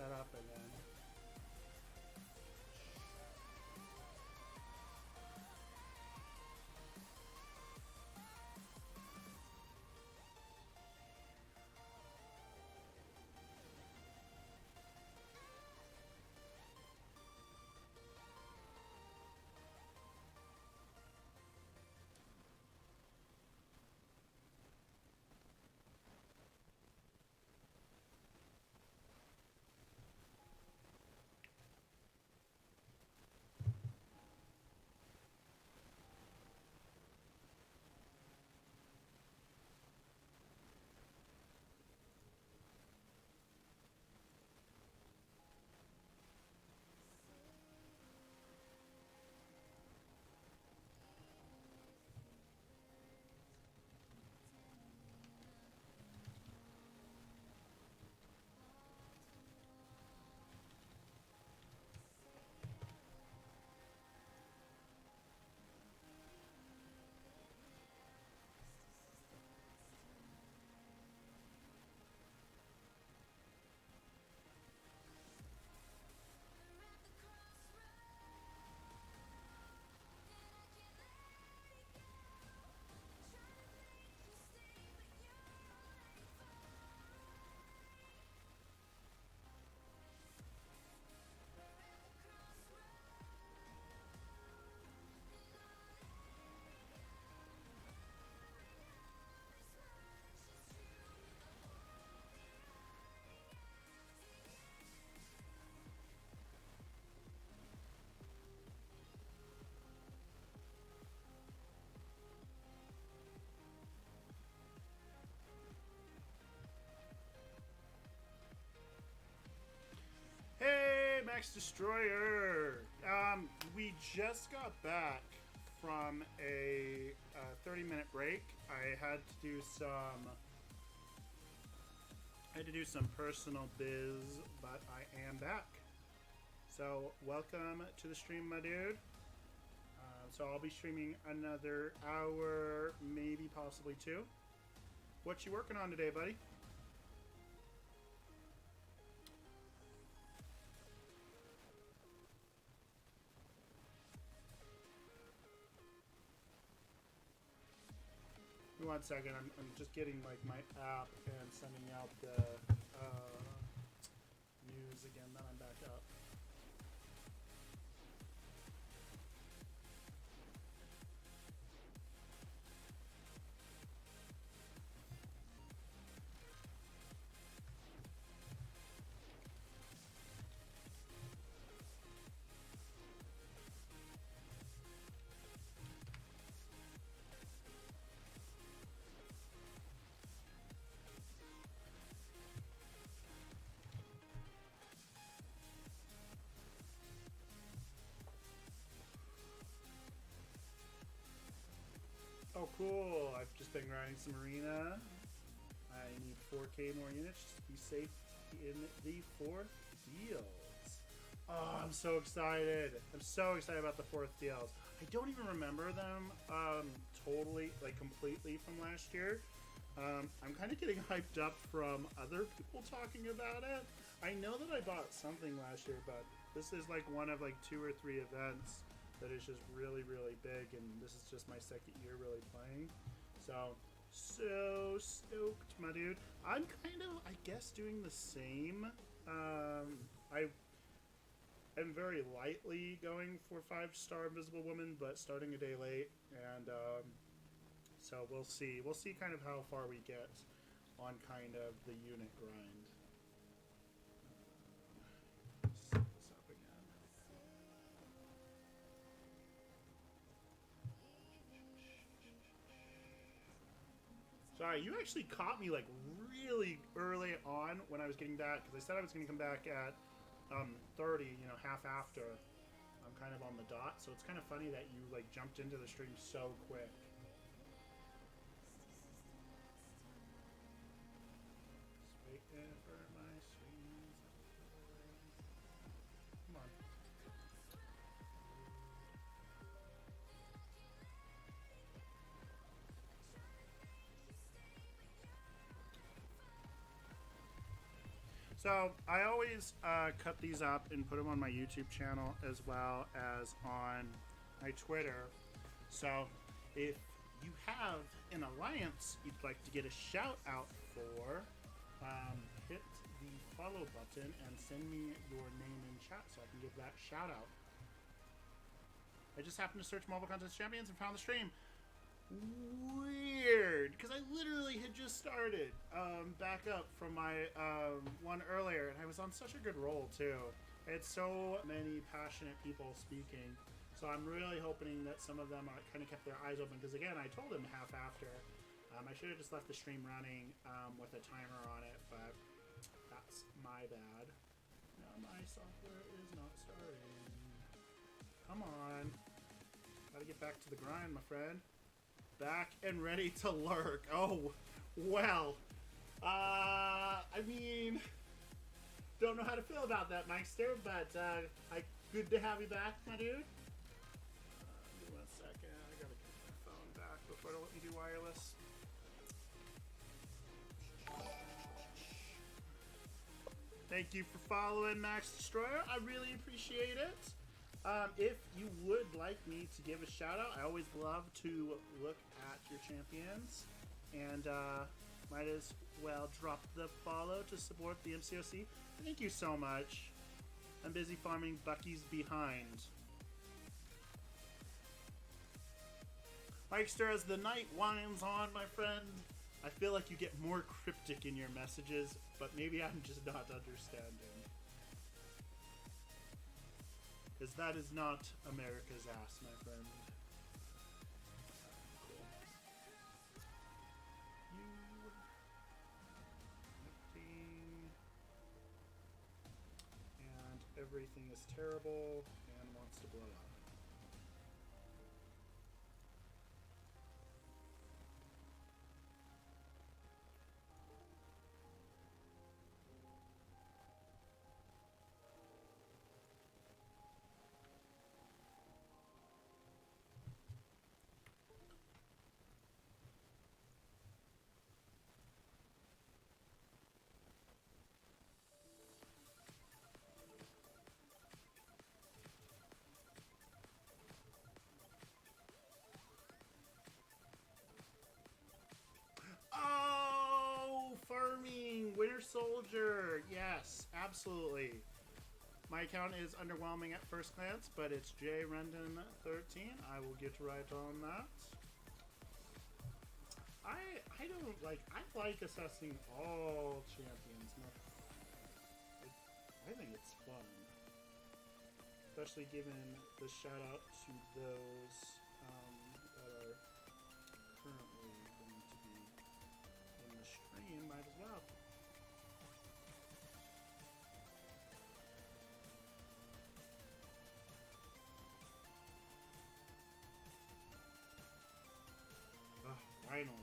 set up again. Hey, Max Destroyer! We just got back from a 30-minute break. I had to do some personal biz, but I am back. So welcome to the stream, my dude. So I'll be streaming another hour, maybe possibly two. What you working on today, buddy? Give me 1 second. I'm just getting like my app and sending out the news again. Then I'm back up. Oh, cool. I've just been grinding some arena. I need 4K more units just to be safe in the 4th deals. Oh, I'm so excited. I'm so excited about the 4th deals. I don't even remember them totally, like completely from last year. I'm kind of getting hyped up from other people talking about it. I know that I bought something last year, but this is like one of like 2 or 3 events that is just really, really big, and this is just my second year really playing. So stoked, my dude. I'm kind of, I guess, doing the same. I'm very lightly going for 5-star Invisible Woman, but starting a day late, and so we'll see. We'll see kind of how far we get on kind of the unit grind. Set this up again. Sorry, you actually caught me like really early on when I was getting back, because I said I was going to come back at 30, you know, half after. I'm kind of on the dot, so it's kind of funny that you like jumped into the stream so quick. Just waiting for my streams. Come on. So I always cut these up and put them on my YouTube channel as well as on my Twitter. So if you have an alliance you'd like to get a shout out for, hit the follow button and send me your name in chat so I can give that shout out. I just happened to search Mobile Contest Champions and found the stream. Weird, because I literally had just started back up from my one earlier, and I was on such a good roll too. I had so many passionate people speaking, so I'm really hoping that some of them kind of kept their eyes open, because again, I told them half after. I should have just left the stream running with a timer on it, but that's my bad. Now my software is not starting. Come on. Gotta get back to the grind, my friend. Back and ready to lurk. Oh, well. I mean, don't know how to feel about that, Meister, but good to have you back, my dude. Give me 1 second. I gotta get my phone back before it'll let me do wireless. Thank you for following, Max Destroyer. I really appreciate it. If you would like me to give a shout out, I always love to look at your champions, and might as well drop the follow to support the MCOC. Thank you so much. I'm busy farming Bucky's behind. Mikester, as the night winds on, my friend, I feel like you get more cryptic in your messages, but maybe I'm just not understanding. Because that is not America's ass, my friend. Cool. And everything is terrible and wants to blow up. Winter Soldier, yes, absolutely. My account is underwhelming at first glance, but it's JRendon13. I will get right on that. I don't like. I like assessing all champions. I think it's fun, especially given the shout out to those that are currently going to be in the stream. Might as well. Finally.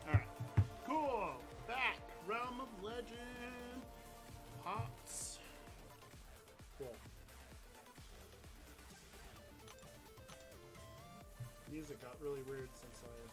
All right. Cool! Back! Realm of Legend! Pots. Cool. Music got really weird since I left.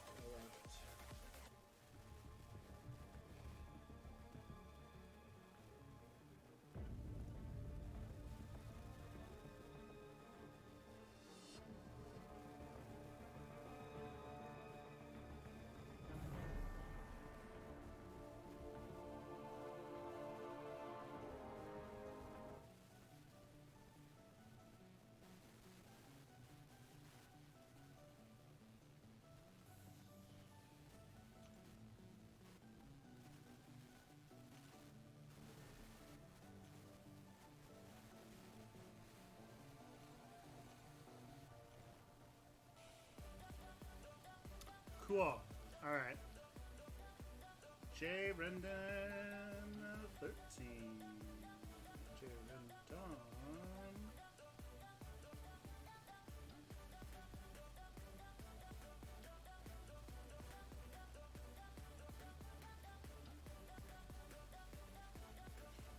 Cool. Alright. J. Rendon 13. J. Rendon.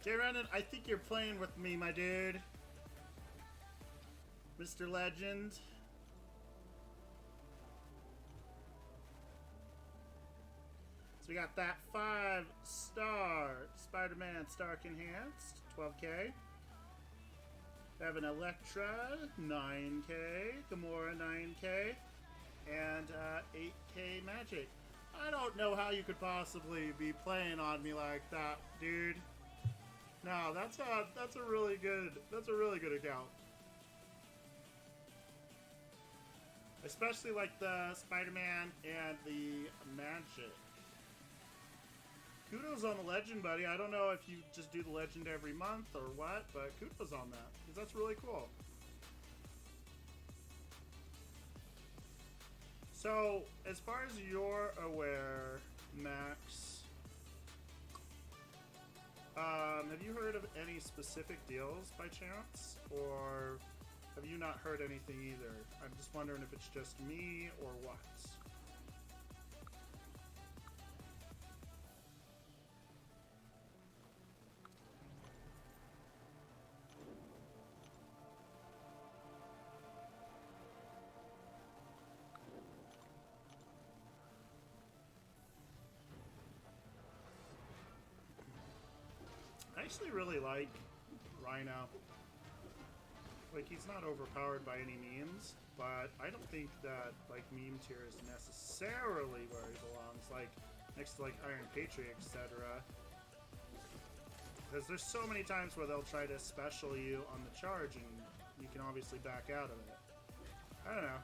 J. Rendon, I think you're playing with me, my dude. Mr. Legend. So we got that 5-star Spider-Man Stark Enhanced, 12K. We have an Elektra, 9K. Gamora, 9K. And 8K Magic. I don't know how you could possibly be playing on me like that, dude. No, that's a really good account. Especially like the Spider-Man and the Magic. Kudos on the Legend, buddy. I don't know if you just do the Legend every month or what, but kudos on that, because that's really cool. So, as far as you're aware, Max, have you heard of any specific deals by chance? Or have you not heard anything either? I'm just wondering if it's just me or what. I actually really like Rhino. Like, he's not overpowered by any means, but I don't think that, like, meme tier is necessarily where he belongs, like, next to, like, Iron Patriot, etc. Because there's so many times where they'll try to special you on the charge, and you can obviously back out of it. I don't know.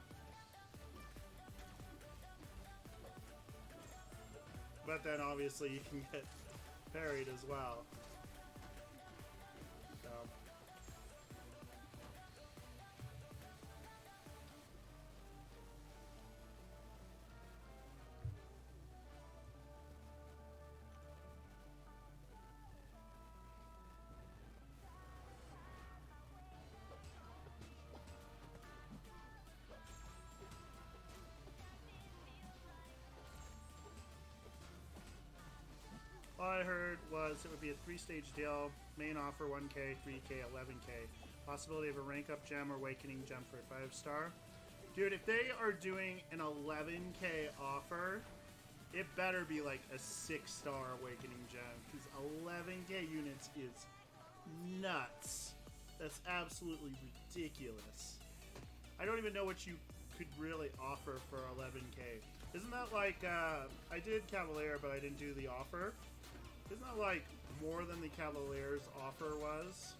But then, obviously, you can get parried as well. All I heard was it would be a 3-stage deal. Main offer 1K, 3K, 11K. Possibility of a rank up gem or awakening gem for a 5-star. Dude, if they are doing an 11K offer, it better be like a 6-star awakening gem, because 11K units is nuts. That's absolutely ridiculous. I don't even know what you could really offer for 11K. Isn't that like, I did Cavalier, but I didn't do the offer. Isn't that like more than the Cavalier's offer was?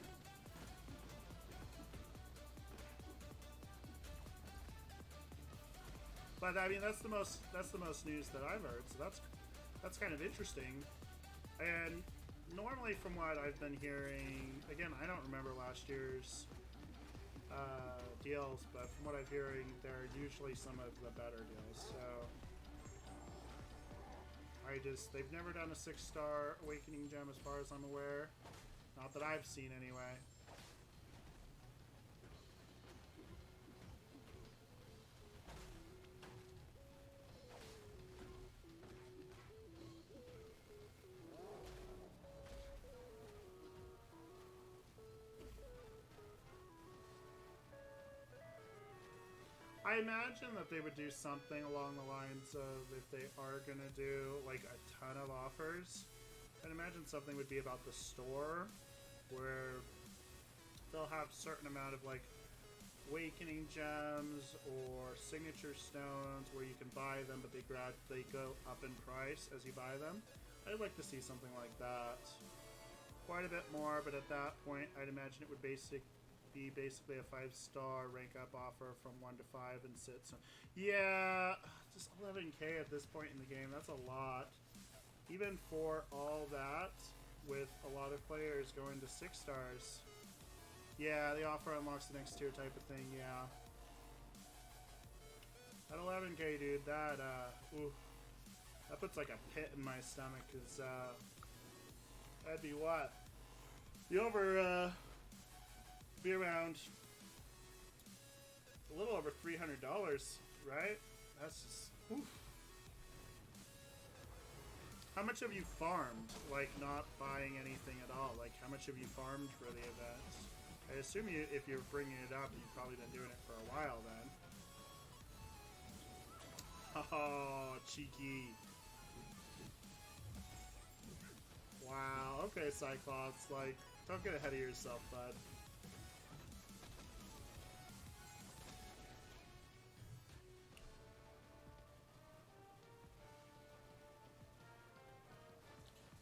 But I mean, that's the most news that I've heard. So that's kind of interesting. And normally, from what I've been hearing, again, I don't remember last year's deals, but from what I'm hearing, they're usually some of the better deals. So. They've never done a 6-star awakening gem as far as I'm aware. Not that I've seen anyway. I imagine that they would do something along the lines of, if they are going to do like a ton of offers, I'd imagine something would be about the store, where they'll have a certain amount of like awakening gems or signature stones where you can buy them, but they go up in price as you buy them. I'd like to see something like that. Quite a bit more, but at that point, I'd imagine it would be basically a 5-star rank up offer from 1 to 5 and sit. So yeah, just 11K at this point in the game. That's a lot. Even for all that, with a lot of players going to 6 stars. Yeah, the offer unlocks the next tier type of thing. Yeah. At 11k, dude, that, ooh, that puts like a pit in my stomach, because, that'd be what? Be over, be around a little over $300, right? That's just, oof. How much have you farmed, like, not buying anything at all? Like, how much have you farmed for the event? I assume you, if you're bringing it up, you've probably been doing it for a while then. Oh, cheeky. Wow, okay, Cyclops, like, don't get ahead of yourself, bud.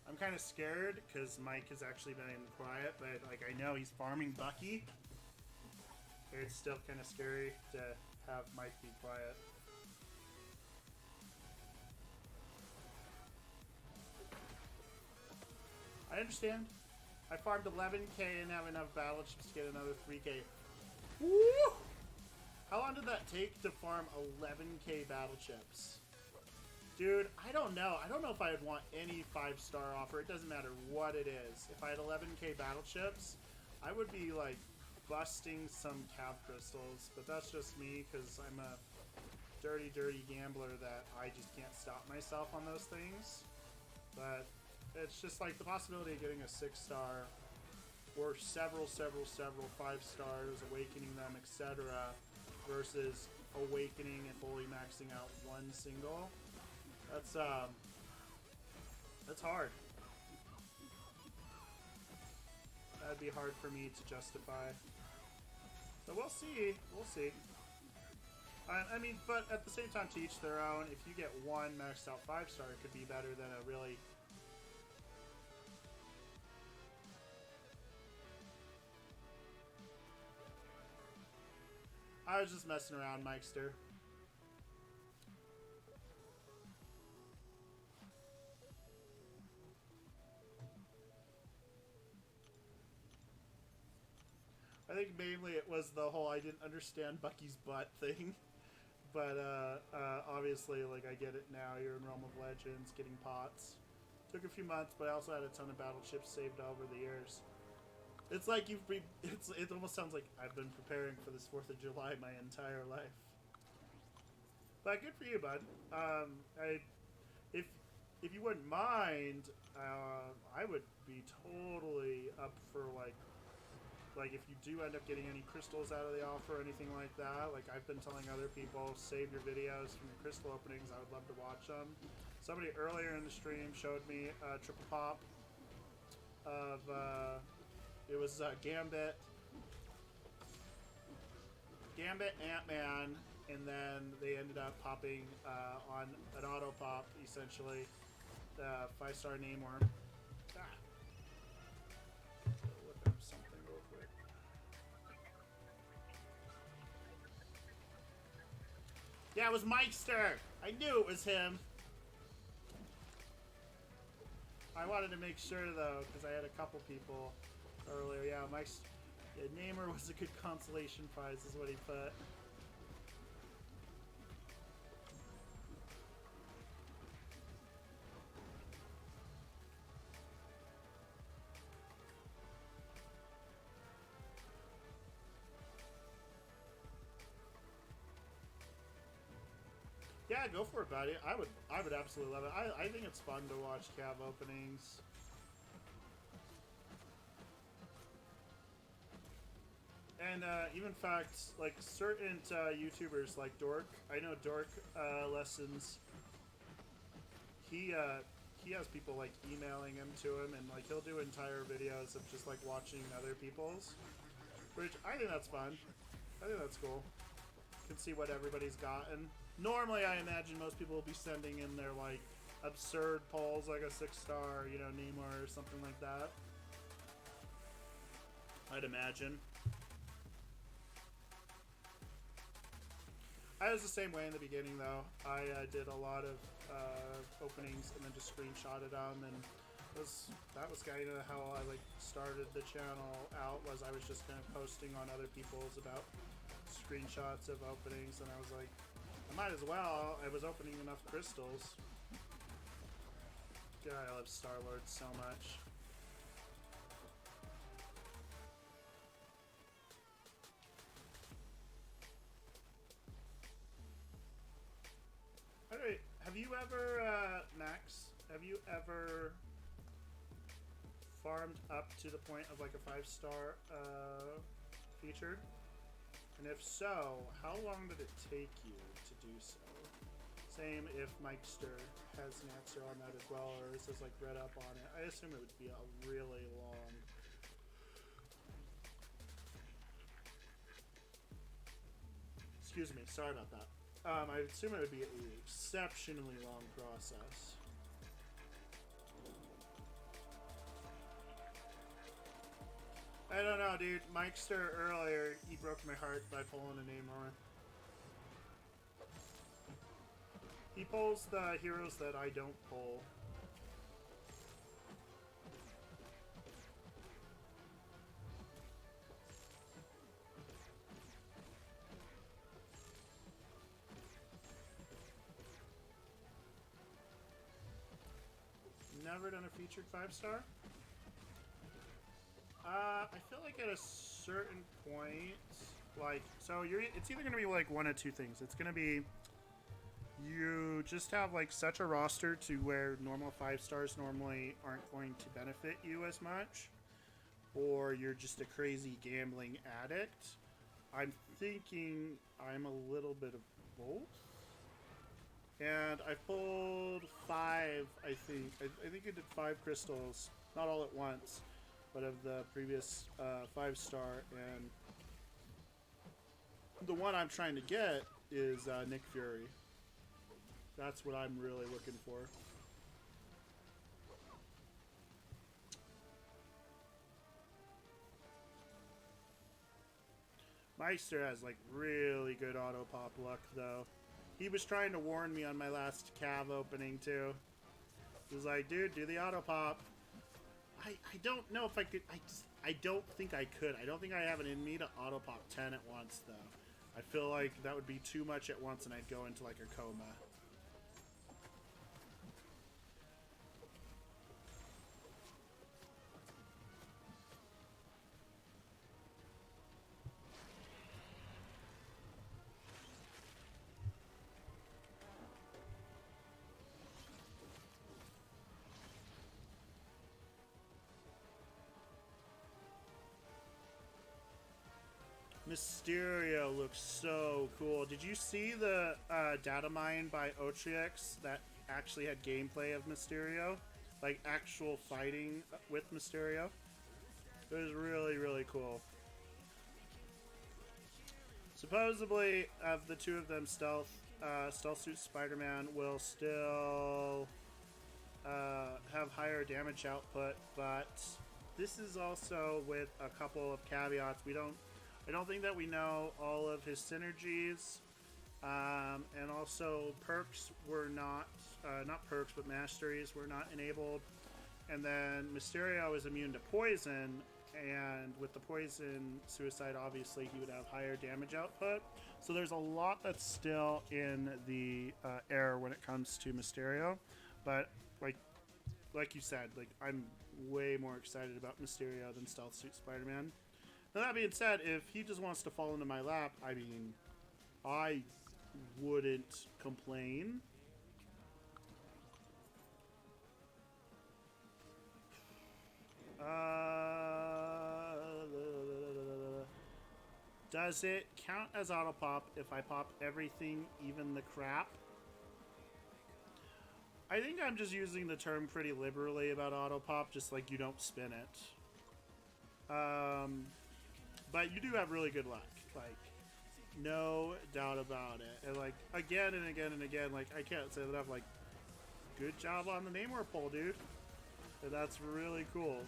I'm kind of scared because Mike has actually been quiet, but like I know he's farming Bucky. It's still kind of scary to have Mike be quiet. I understand. I farmed 11k and have enough battle chips to get another 3k. Woo! How long did that take to farm 11k battle chips? Dude, I don't know. I don't know if I'd want any 5-star offer. It doesn't matter what it is. If I had 11k battle chips, I would be like busting some cav crystals. But that's just me because I'm a dirty, dirty gambler that I just can't stop myself on those things. But it's just like the possibility of getting a 6-star or several 5 stars, awakening them, etc. versus awakening and fully maxing out one single. That's hard. That'd be hard for me to justify. So we'll see. We'll see. I mean, but at the same time, to each their own. If you get one maxed out 5-star, it could be better than a really... I was just messing around, Mikester. I think mainly it was the whole I didn't understand Bucky's butt thing. But obviously, like, I get it now. You're in Realm of Legends, getting pots. Took a few months, but I also had a ton of battle chips saved over the years. It's like you've been, it almost sounds like I've been preparing for this 4th of July my entire life. But good for you, bud. If you wouldn't mind, I would be totally up for like if you do end up getting any crystals out of the offer or anything like that. Like I've been telling other people, save your videos from your crystal openings. I would love to watch them. Somebody earlier in the stream showed me a triple pop of it was Gambit, Ant-Man, and then they ended up popping on an auto pop, essentially, the 5-star Namor. Look up something real quick. Yeah, it was Mikester. I knew it was him. I wanted to make sure though, because I had a couple people earlier. Yeah, Mike's Namor was a good consolation prize, is what he put. Yeah, go for it, buddy. I would absolutely love it. I think it's fun to watch cav openings. And even fact, like certain YouTubers like Dork, I know Dork Lessons. He has people like emailing him to him, and like he'll do entire videos of just like watching other people's, which I think that's fun. I think that's cool. You can see what everybody's gotten. Normally, I imagine most people will be sending in their like absurd polls, like a 6-star, you know, Namor or something like that. I'd imagine. I was the same way in the beginning, though. I did a lot of openings and then just screenshotted them, and that was kind of how I like started the channel out. Was I was just kind of posting on other people's about screenshots of openings, and I was like, I might as well. I was opening enough crystals. God, I love Star-Lord so much. Alright, have you ever, Max, have you ever farmed up to the point of like a 5-star feature? And if so, how long did it take you to do so? Same if Mikester has an answer on that as well, or is this like read up on it. I assume it would be a really long. Excuse me, sorry about that. I assume it would be an exceptionally long process. I don't know, dude. Mikester earlier, he broke my heart by pulling a Namor. He pulls the heroes that I don't pull. Never done a featured 5-star? I feel like at a certain point, like, so it's either going to be like one of two things. It's going to be you just have like such a roster to where normal 5-stars normally aren't going to benefit you as much, or you're just a crazy gambling addict. I'm thinking I'm a little bit of both. And I pulled 5, I think. I think I did 5 crystals, not all at once, but of the previous 5-star. And the one I'm trying to get is Nick Fury. That's what I'm really looking for. Meister has like really good auto pop luck though. He was trying to warn me on my last Cav opening too. He was like, dude, do the auto pop. I don't know if I could. I don't think I could. I don't think I have it in me to auto pop 10 at once though. I feel like that would be too much at once and I'd go into like a coma. Mysterio looks so cool. Did you see the data mine by Otrix that actually had gameplay of Mysterio? Like actual fighting with Mysterio? It was really, really cool. Supposedly, of the two of them, Stealth Suit Spider-Man will still have higher damage output, but this is also with a couple of caveats. I don't think that we know all of his synergies, and also perks were not perks, but masteries were not enabled. And then Mysterio is immune to poison, and with the poison suicide, obviously he would have higher damage output. So there's a lot that's still in the air when it comes to Mysterio, but like you said, like I'm way more excited about Mysterio than Stealth Suit Spider-Man. Now that being said, if he just wants to fall into my lap, I mean, I wouldn't complain. Does it count as auto pop if I pop everything, even the crap? I think I'm just using the term pretty liberally about auto pop, just like you don't spin it. But you do have really good luck, like, no doubt about it. And like, again and again and again, like, I can't say that I've like, good job on the Namor pull, dude. And that's really cool.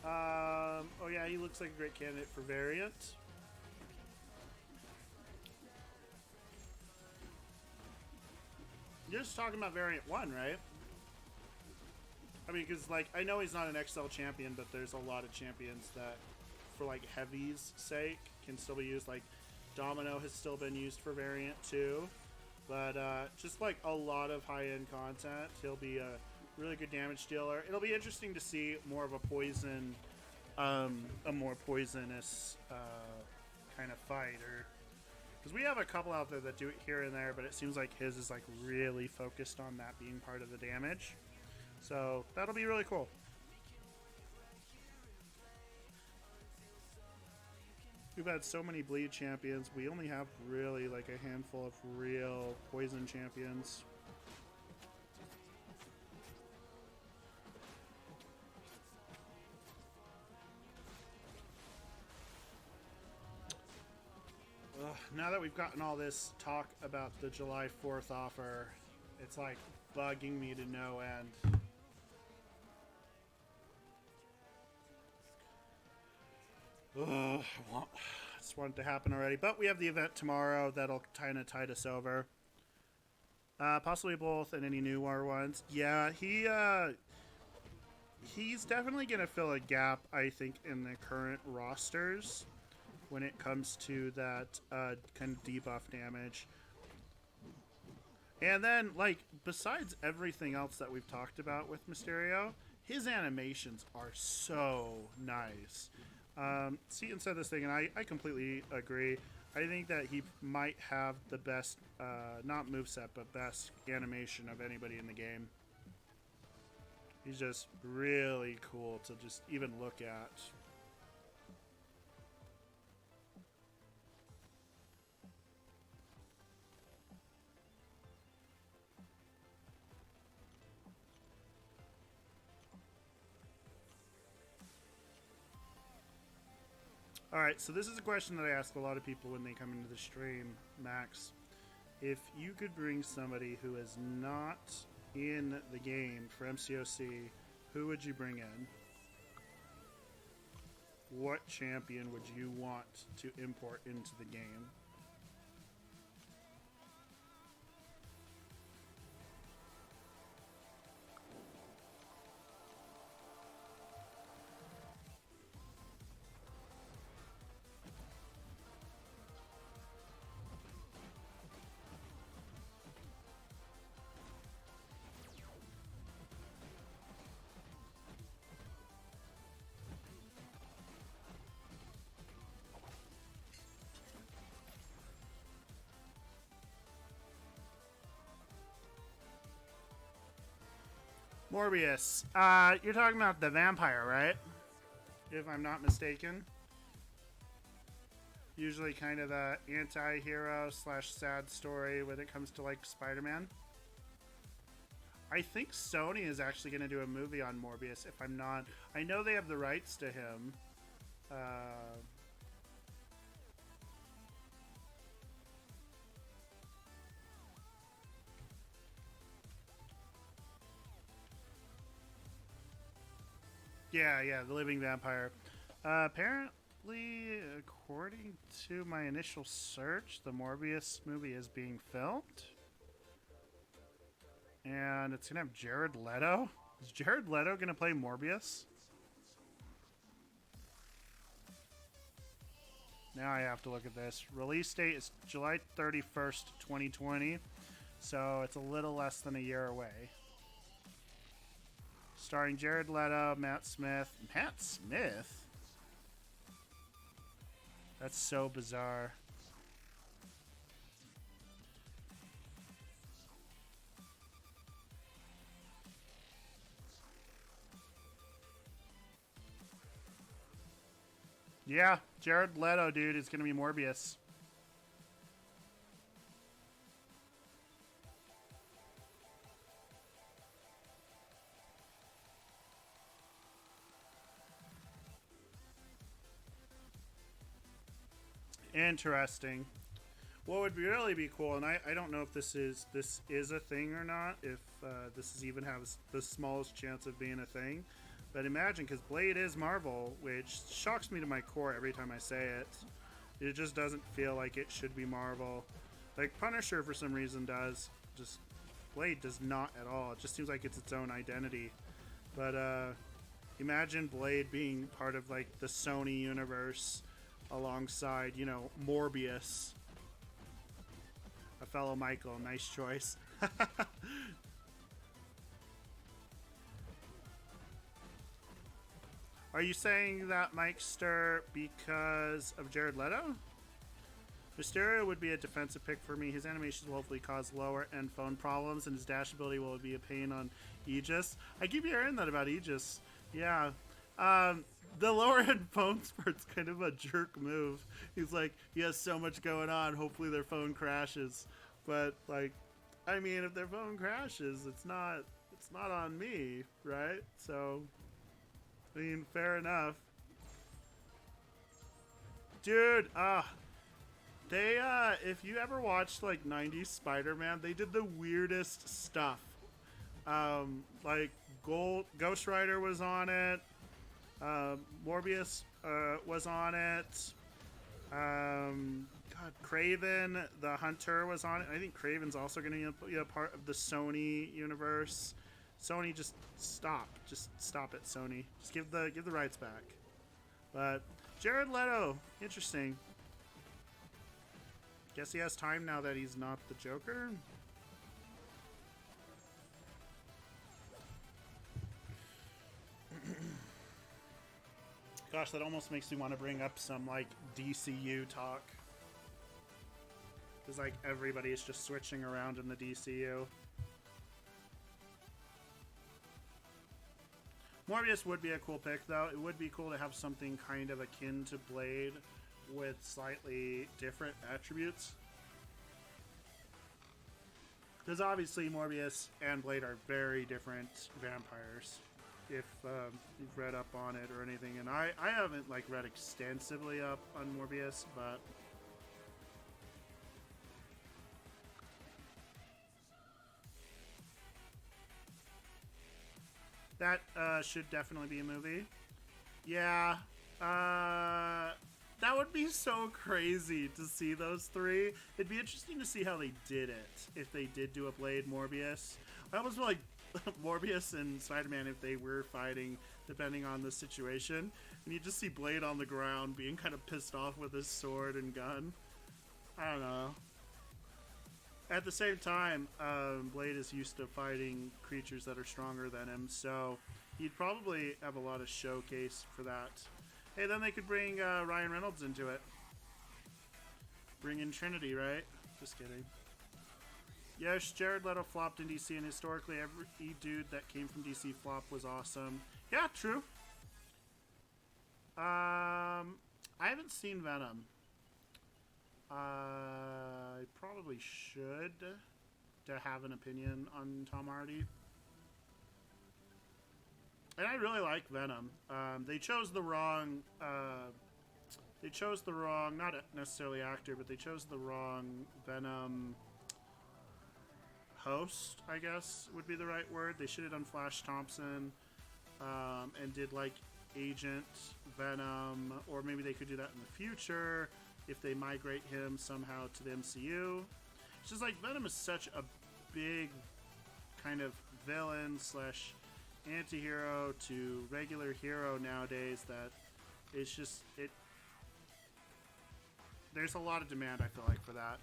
Oh yeah, he looks like a great candidate for variant. You're just talking about variant 1, right? I mean, because, like, I know he's not an XL champion, but there's a lot of champions that, for, like, heavy's sake, can still be used. Like, Domino has still been used for variant too. But just like a lot of high-end content. He'll be a really good damage dealer. It'll be interesting to see more of a poison, a more poisonous kind of fighter. Because we have a couple out there that do it here and there, but it seems like his is like really focused on that being part of the damage. So that'll be really cool. We've had so many bleed champions. We only have really like a handful of real poison champions. Now that we've gotten all this talk about the July 4th offer, it's like bugging me to no end. I just want it to happen already. But we have the event tomorrow that'll kind of tide us over. Possibly both and any new war ones. Yeah, he's definitely going to fill a gap, I think, in the current rosters when it comes to that kind of debuff damage. And then, like, besides everything else that we've talked about with Mysterio, his animations are so nice. Seaton said this thing, and I completely agree. I think that he might have the best, not moveset, but best animation of anybody in the game. He's just really cool to just even look at. Alright, so this is a question that I ask a lot of people when they come into the stream, Max. If you could bring somebody who is not in the game for MCOC, who would you bring in? What champion would you want to import into the game? Morbius. You're talking about the vampire, right? If I'm not mistaken. Usually kind of the anti-hero slash sad story when it comes to like Spider-Man. I think Sony is actually going to do a movie on Morbius, if I'm not. I know they have the rights to him. Yeah, the living vampire. Apparently, according to my initial search, the Morbius movie is being filmed. And it's going to have Jared Leto. Is Jared Leto going to play Morbius? Now I have to look at this. Release date is July 31st, 2020. So it's a little less than a year away. Starring Jared Leto, Matt Smith. Matt Smith? That's so bizarre. Yeah, Jared Leto, dude, is going to be Morbius. Interesting. What would really be cool, and I don't know if this is a thing or not, if this is even has the smallest chance of being a thing, but imagine, because Blade is Marvel, which shocks me to my core every time I say it. It just doesn't feel like it should be Marvel. Like Punisher for some reason does, just Blade does not at all. It just seems like it's its own identity. But imagine Blade being part of like the Sony universe, alongside, you know, Morbius. A fellow Michael. Nice choice. Are you saying that Mikester because of Jared Leto? Mysterio would be a defensive pick for me. His animations will hopefully cause lower end phone problems, and his dash ability will be a pain on Aegis. I keep hearing that about Aegis. Yeah. The lower end phone sport's kind of a jerk move. He's like, he has so much going on. Hopefully their phone crashes. But like, I mean, if their phone crashes, it's not on me, right? So, I mean, fair enough. Dude, they, if you ever watched, like, 90s Spider-Man, they did the weirdest stuff. Like, Ghost Rider was on it. Morbius, was on it. God, Kraven, the Hunter, was on it. I think Kraven's also going to be a part of the Sony universe. Sony, just stop. Just stop it, Sony. Just give the rights back. But Jared Leto, interesting. Guess he has time now that he's not the Joker. Gosh, that almost makes me want to bring up some, like, DCU talk. Because, like, everybody is just switching around in the DCU. Morbius would be a cool pick, though. It would be cool to have something kind of akin to Blade with slightly different attributes. Because obviously Morbius and Blade are very different vampires. If you've read up on it or anything. And I haven't, like, read extensively up on Morbius, but that should definitely be a movie. Yeah. That would be so crazy to see those three. It'd be interesting to see how they did it. If they did do a Blade Morbius. I almost feel like Morbius and Spider-Man, if they were fighting, depending on the situation. And you just see Blade on the ground being kind of pissed off with his sword and gun. I don't know. At the same time, Blade is used to fighting creatures that are stronger than him, so he'd probably have a lot of showcase for that. Hey, then they could bring Ryan Reynolds into it. Bring in Trinity, right? Just kidding. Yes, Jared Leto flopped in DC, and historically every dude that came from DC flop was awesome. Yeah, true. I haven't seen Venom. I probably should to have an opinion on Tom Hardy. And I really like Venom. They chose the wrong, not necessarily actor, but they chose the wrong Venom host, I guess would be the right word. They should have done Flash Thompson, and did like Agent Venom, or maybe they could do that in the future if they migrate him somehow to the MCU. It's just like Venom is such a big kind of villain slash anti-hero to regular hero nowadays that it's just there's a lot of demand, I feel like, for that.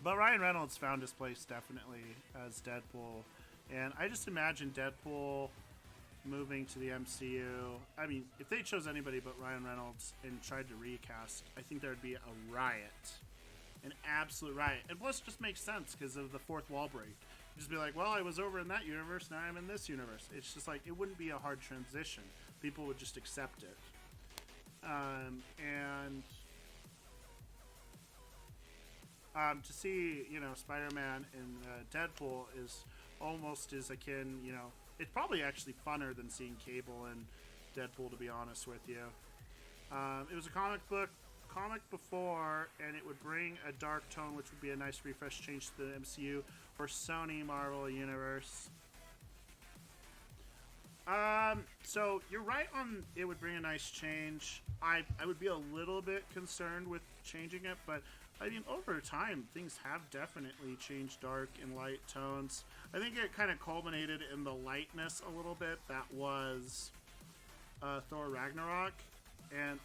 But Ryan Reynolds found his place definitely as Deadpool, and I just imagine Deadpool moving to the MCU. I mean, if they chose anybody but Ryan Reynolds and tried to recast, I think there would be a riot. An absolute riot. And plus it just makes sense because of the fourth wall break. You just be like, well, I was over in that universe, now I'm in this universe. It's just like, it wouldn't be a hard transition. People would just accept it. To see, you know, Spider-Man and Deadpool is almost as akin, you know, it's probably actually funner than seeing Cable and Deadpool, to be honest with you. It was a comic before, and it would bring a dark tone, which would be a nice refresh change to the MCU or Sony Marvel Universe. So you're right on, it would bring a nice change. I would be a little bit concerned with changing it, but I mean, over time, things have definitely changed dark and light tones. I think it kind of culminated in the lightness a little bit that was Thor Ragnarok. And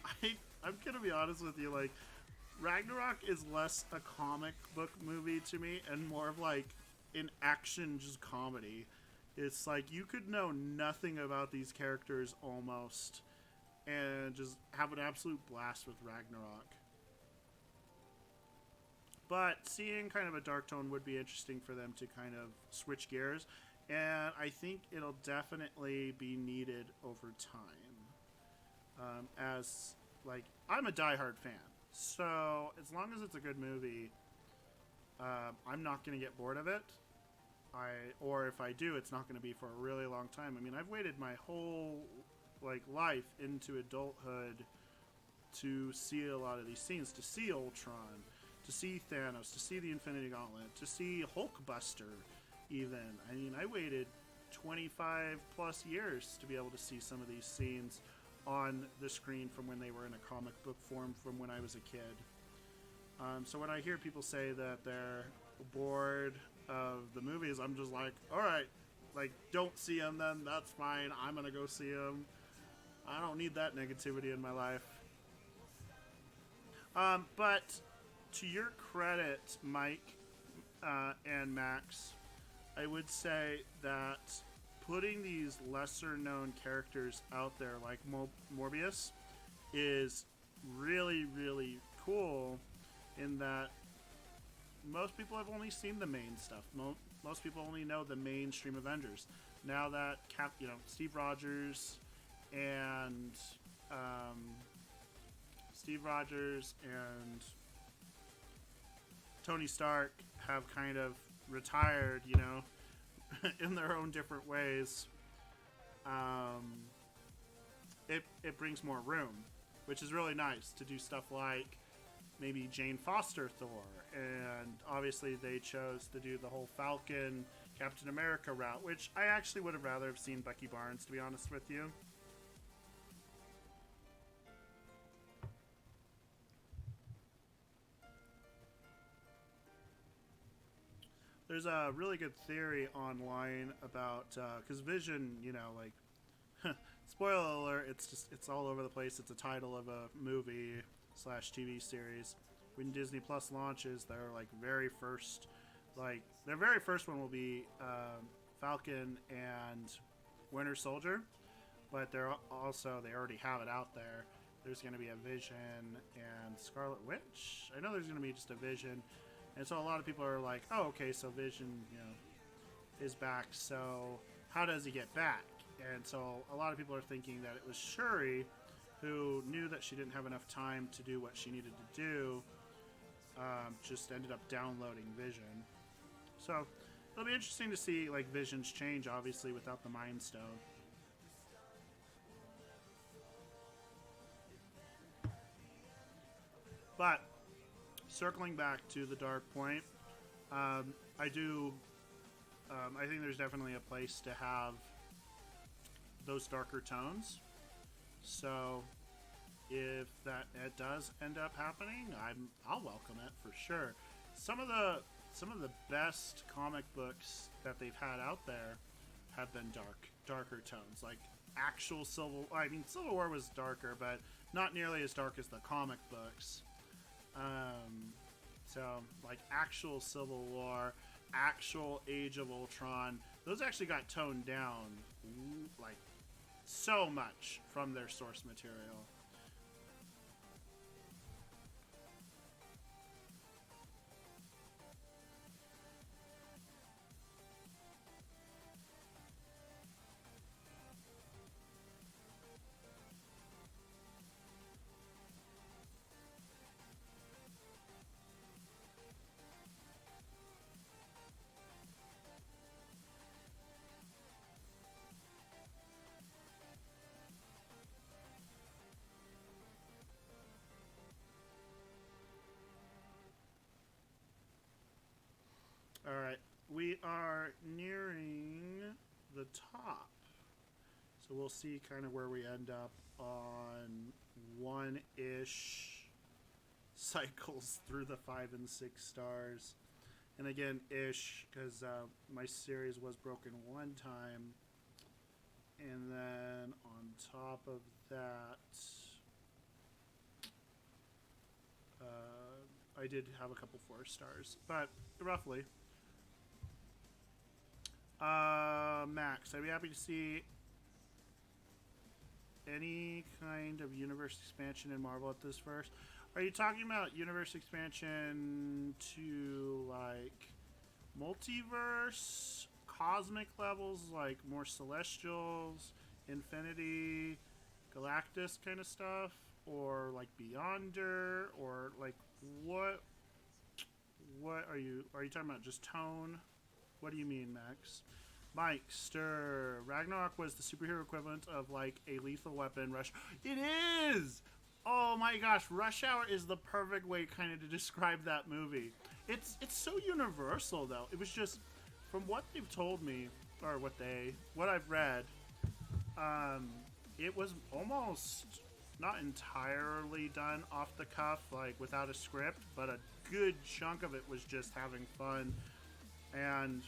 I'm gonna be honest with you, like, Ragnarok is less a comic book movie to me and more of like an action just comedy. It's like you could know nothing about these characters almost and just have an absolute blast with Ragnarok. But seeing kind of a dark tone would be interesting for them to kind of switch gears. And I think it'll definitely be needed over time. As, like, I'm a diehard fan. So, as long as it's a good movie, I'm not going to get bored of it. Or if I do, it's not going to be for a really long time. I mean, I've waited my whole, like, life into adulthood to see a lot of these scenes, to see Ultron, to see Thanos, to see the Infinity Gauntlet, to see Hulkbuster, even. I mean, I waited 25 plus years to be able to see some of these scenes on the screen from when they were in a comic book form from when I was a kid. So when I hear people say that they're bored of the movies, I'm just like, alright, like, don't see them then, that's fine, I'm gonna go see them. I don't need that negativity in my life. But to your credit, Mike and Max, I would say that putting these lesser known characters out there like Morbius is really, really cool in that most people have only seen the main stuff. Most people only know the mainstream Avengers. Now that Steve Rogers and Tony Stark have kind of retired, in their own different ways, it brings more room, which is really nice to do stuff like maybe Jane Foster Thor, and obviously they chose to do the whole Falcon Captain America route, which I actually would have rather have seen Bucky Barnes, to be honest with you. There's a really good theory online about because Vision, like spoiler alert, it's all over the place. It's a title of a movie / TV series. When Disney Plus launches, their very first one will be Falcon and Winter Soldier, but they already have it out there. There's going to be a Vision and Scarlet Witch. I know there's going to be just a Vision. And so a lot of people are like, oh, okay, so Vision, is back. So how does he get back? And so a lot of people are thinking that it was Shuri who knew that she didn't have enough time to do what she needed to do, just ended up downloading Vision. So it'll be interesting to see, Vision's change, obviously, without the Mind Stone. But circling back to the dark point, I think there's definitely a place to have those darker tones. So if it does end up happening, I'll welcome it for sure. Some of the best comic books that they've had out there have been darker tones, like actual Civil War was darker, but not nearly as dark as the comic books. So, actual Civil War, actual Age of Ultron, those actually got toned down, so much from their source material. Alright, we are nearing the top. So we'll see kind of where we end up on one-ish cycles through the 5 and 6 stars. And again, ish, because my series was broken one time. And then on top of that, I did have a couple 4 stars, but roughly. Max, I'd be happy to see any kind of universe expansion in Marvel at this first. Are you talking about universe expansion to like multiverse, cosmic levels, like more Celestials, Infinity, Galactus kind of stuff, or like Beyonder, or like what are you talking about? Just tone? What do you mean, Max? Mike Stir. Ragnarok was the superhero equivalent of like a Lethal Weapon Rush. It is! Oh my gosh, Rush Hour is the perfect way kind of to describe that movie. It's so universal though. It was just, from what they've told me, or what I've read, it was almost not entirely done off the cuff, like without a script, but a good chunk of it was just having fun. And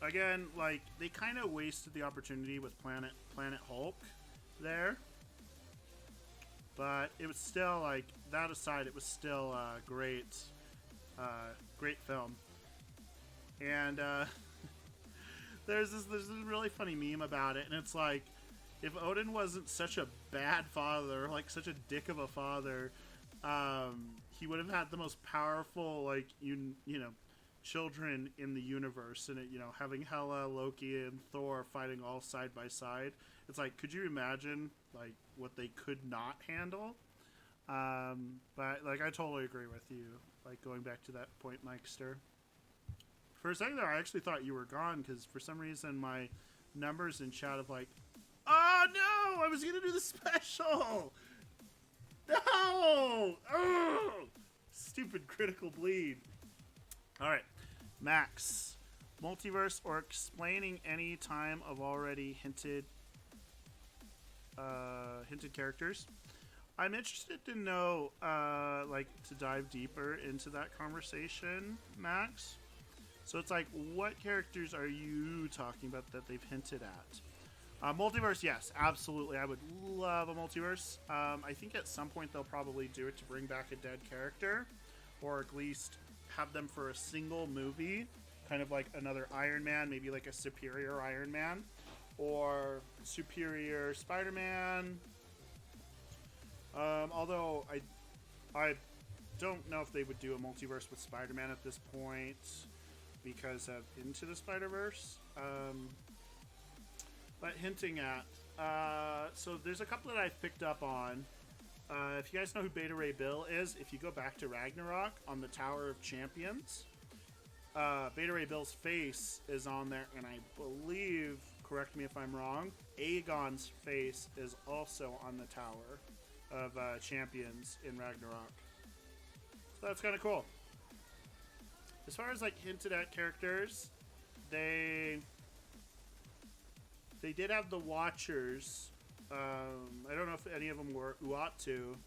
again, like, they kind of wasted the opportunity with Planet Hulk there. But it was still, like, that aside, it was still a great film. And there's this really funny meme about it, and it's like, if Odin wasn't such a bad father, like such a dick of a father, he would have had the most powerful, like, you know, children in the universe, and it, you know, having Hela, Loki, and Thor fighting all side by side. It's like, could you imagine like what they could not handle? But like, I totally agree with you. Like, going back to that point, Mikester. For a second there, I actually thought you were gone, because for some reason my numbers in chat of like, oh no, I was gonna do the special. No, oh, stupid critical bleed. All right, Max, multiverse or explaining any time of already hinted characters. I'm interested to know, like, to dive deeper into that conversation, Max. So it's like, what characters are you talking about that they've hinted at? Multiverse, yes, absolutely. I would love a multiverse. I think at some point they'll probably do it to bring back a dead character, or at least have them for a single movie, kind of like another Iron Man, maybe like a superior Iron Man, or superior Spider-Man. Although I don't know if they would do a multiverse with Spider-Man at this point because of Into the Spider-Verse. But hinting at, so there's a couple that I've picked up on. If you guys know who Beta Ray Bill is, if you go back to Ragnarok on the Tower of Champions, Beta Ray Bill's face is on there, and I believe, correct me if I'm wrong, Aegon's face is also on the Tower of Champions in Ragnarok. So that's kind of cool. As far as like hinted at characters, they did have the Watchers. I don't know if any of them were Uatu.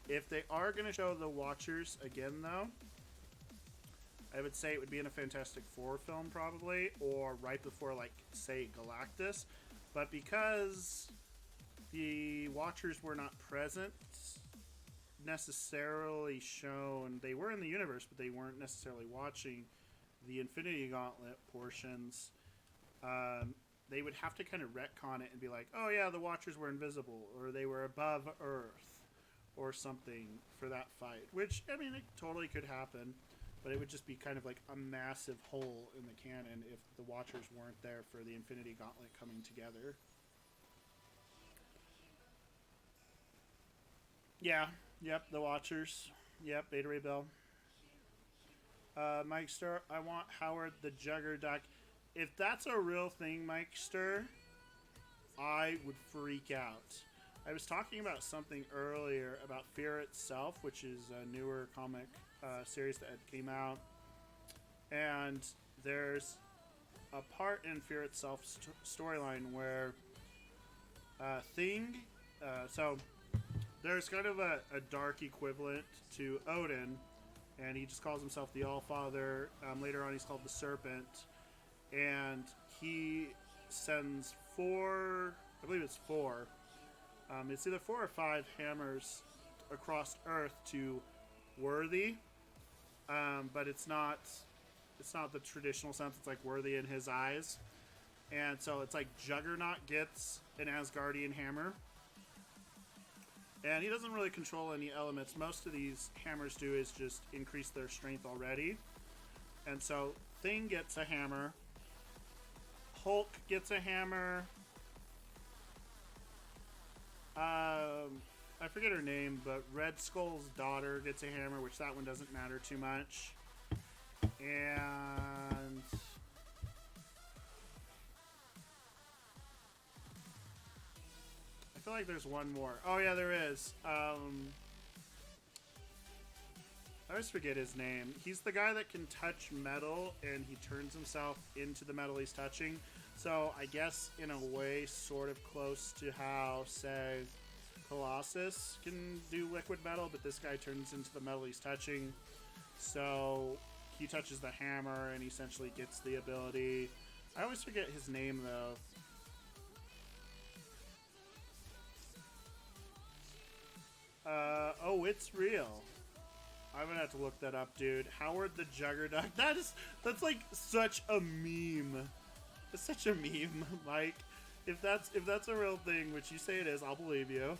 If they are going to show the Watchers again, though, I would say it would be in a Fantastic Four film, probably, or right before, like, say, Galactus. But because the Watchers were not present, necessarily shown, they were in the universe, but they weren't necessarily watching the Infinity Gauntlet portions, they would have to kind of retcon it and be like, oh yeah, the Watchers were invisible, or they were above Earth, or something for that fight. Which, I mean, it totally could happen, but it would just be kind of like a massive hole in the canon if the Watchers weren't there for the Infinity Gauntlet coming together. Yeah, yep, the Watchers. Yep, Beta Ray Bill. Mike Star, I want Howard the Juggerduck. If that's a real thing, Mike Stir, I would freak out. I was talking about something earlier about Fear Itself, which is a newer comic series that came out. And there's a part in Fear Itself's storyline where Thing... so there's kind of a dark equivalent to Odin, and he just calls himself the Allfather. Later on, he's called the Serpent. And he sends 4, I believe it's 4, it's either 4 or 5 hammers across Earth to worthy, but it's not the traditional sense. It's like worthy in his eyes. And so it's like Juggernaut gets an Asgardian hammer. And he doesn't really control any elements. Most of these hammers do is just increase their strength already. And so Thing gets a hammer. Hulk gets a hammer. I forget her name, but Red Skull's daughter gets a hammer, which that one doesn't matter too much. And I feel like there's one more. Oh yeah, there is. I always forget his name. He's the guy that can touch metal, and he turns himself into the metal he's touching. So I guess in a way, sort of close to how, say, Colossus can do liquid metal, but this guy turns into the metal he's touching. So he touches the hammer and he essentially gets the ability. I always forget his name though. Oh, it's real. I'm gonna have to look that up, dude. Howard the Juggernaut. That's like such a meme. It's such a meme, Mike. If that's a real thing, which you say it is, I'll believe you.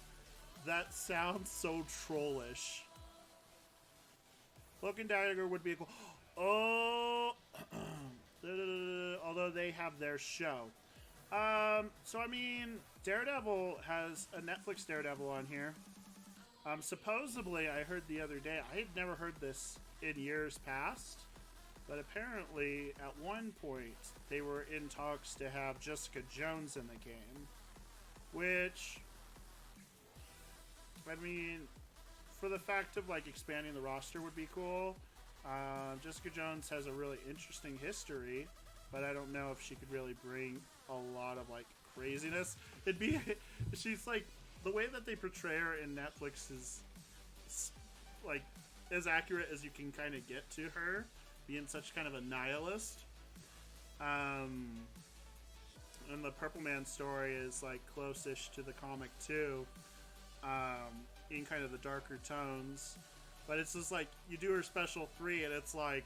That sounds so trollish. Cloak and Dagger would be a cool. Oh, although they have their show. So I mean, Daredevil has a Netflix Daredevil on here. Supposedly, I heard the other day. I had never heard this in years past, but apparently, at one point, they were in talks to have Jessica Jones in the game, which, I mean, for the fact of like expanding the roster would be cool. Jessica Jones has a really interesting history, but I don't know if she could really bring a lot of like craziness. She's like, the way that they portray her in Netflix is like as accurate as you can kind of get to her, being such kind of a nihilist. And the Purple Man story is like close-ish to the comic too, in kind of the darker tones. But it's just like you do her special 3 and it's like,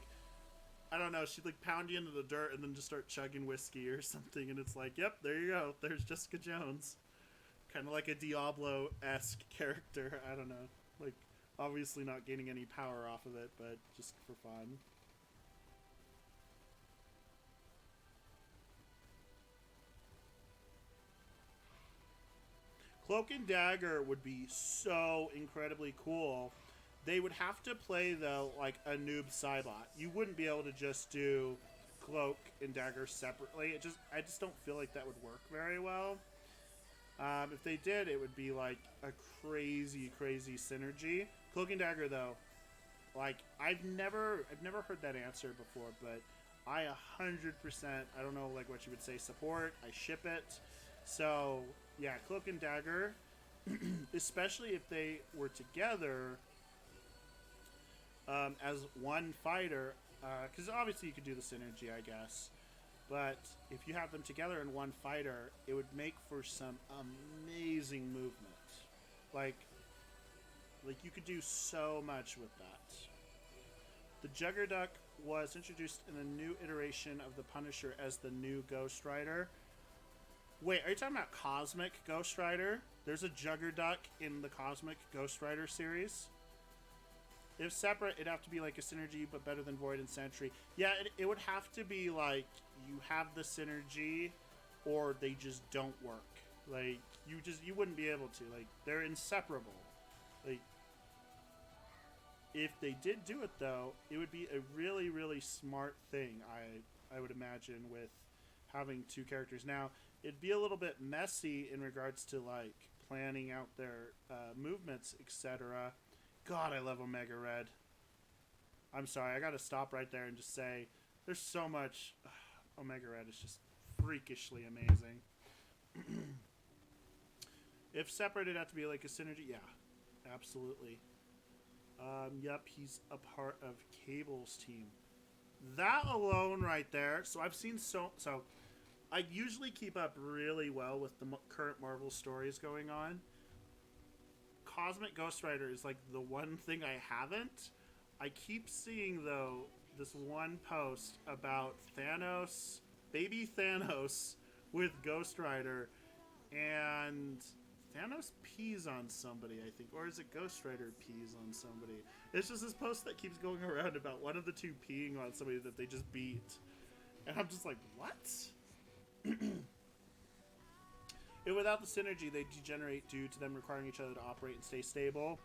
I don't know, she'd like pound you into the dirt and then just start chugging whiskey or something, and it's like, yep, there you go, there's Jessica Jones. Kind of like a Diablo-esque character. I don't know. Like, obviously not gaining any power off of it, but just for fun. Cloak and Dagger would be so incredibly cool. They would have to play, though, like a noob Cybot. You wouldn't be able to just do Cloak and Dagger separately. I just don't feel like that would work very well. If they did, it would be like a crazy, crazy synergy. Cloak and Dagger, though, like I've never heard that answer before, but I 100%, I don't know like what you would say, support. I ship it. So yeah, Cloak and Dagger, especially if they were together as one fighter, because obviously you could do the synergy, I guess. But if you have them together in one fighter, it would make for some amazing movement. Like you could do so much with that. The Juggerduck was introduced in a new iteration of the Punisher as the new Ghost Rider. Wait, are you talking about Cosmic Ghost Rider? There's a Juggerduck in the Cosmic Ghost Rider series. If separate, it'd have to be like a synergy, but better than Void and Sentry. Yeah, it would have to be like you have the synergy, or they just don't work. Like you wouldn't be able to. Like they're inseparable. Like if they did do it though, it would be a really really smart thing. I would imagine with having two characters. Now it'd be a little bit messy in regards to like planning out their movements, etc. God, I love Omega Red. I'm sorry, I gotta stop right there and just say, there's so much. Omega Red is just freakishly amazing. If separate, it'd have to be like a synergy. Yeah, absolutely. Yep, he's a part of Cable's team. That alone right there. So I've seen so I usually keep up really well with the current Marvel stories going on. Cosmic Ghost Rider is like the one thing I haven't, I keep seeing, though, this one post about Thanos, baby Thanos, with Ghost Rider, and Thanos pees on somebody, I think. Or is it Ghost Rider pees on somebody? It's just this post that keeps going around about one of the two peeing on somebody that they just beat. And I'm just like, what? And without the synergy, they degenerate due to them requiring each other to operate and stay stable.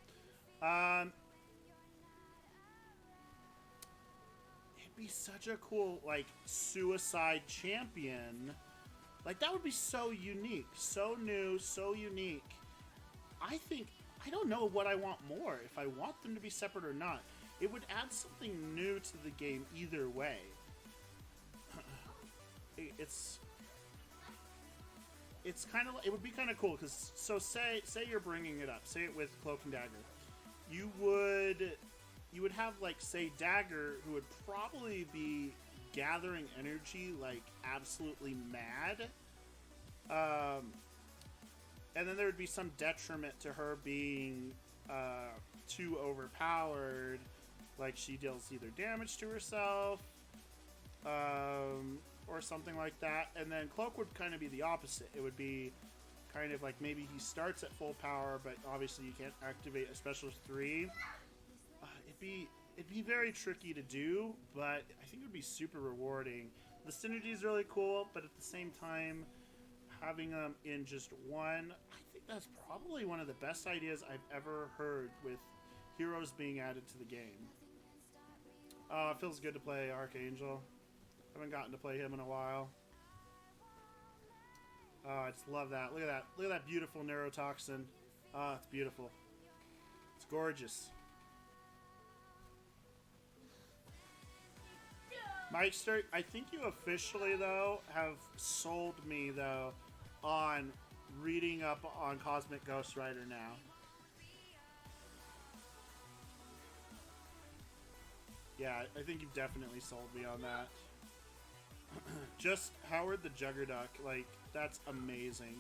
It'd be such a cool, like, suicide champion. Like, that would be so unique. So new, so unique. I don't know what I want more. If I want them to be separate or not. It would add something new to the game either way. It's kind of, it would be kind of cool because, so say you're bringing it up, say it with Cloak and Dagger, you would have, like, say Dagger, who would probably be gathering energy like absolutely mad, and then there would be some detriment to her being too overpowered, like she deals either damage to herself, or something like that. And then Cloak would kind of be the opposite. It would be kind of like maybe he starts at full power, but obviously you can't activate a specialist 3. It'd be very tricky to do, but I think it would be super rewarding. The synergy is really cool, but at the same time, having them in just one, I think that's probably one of the best ideas I've ever heard with heroes being added to the game. It feels good to play Archangel. Haven't gotten to play him in a while. I just love that. Look at that. Look at that beautiful neurotoxin. It's beautiful. It's gorgeous. Meister, I think you officially, though, have sold me, though, on reading up on Cosmic Ghost Rider now. Yeah, I think you've definitely sold me on that. Just Howard the Juggerduck, like, that's amazing.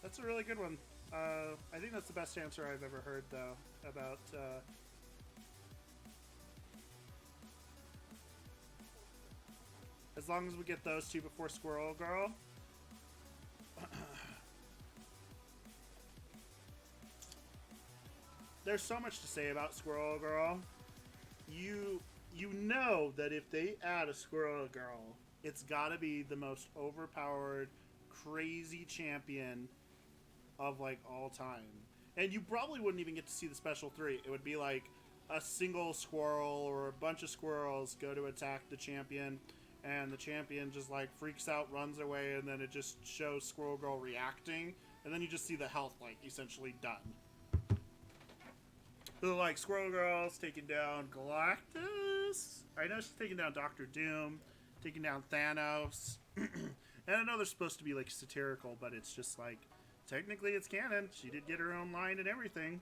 That's a really good one. I think that's the best answer I've ever heard, though, about... as long as we get those two before Squirrel Girl. There's so much to say about Squirrel Girl. You know that if they add a Squirrel Girl, it's gotta be the most overpowered, crazy champion of, like, all time. And you probably wouldn't even get to see the special 3. It would be like a single squirrel or a bunch of squirrels go to attack the champion, and the champion just, like, freaks out, runs away, and then it just shows Squirrel Girl reacting, and then you just see the health, like, essentially done. So, like, Squirrel Girl's taking down Galactus. I know she's taking down Doctor Doom, taking down Thanos. And I know they're supposed to be, like, satirical, but it's just, like, technically it's canon. She did get her own line and everything.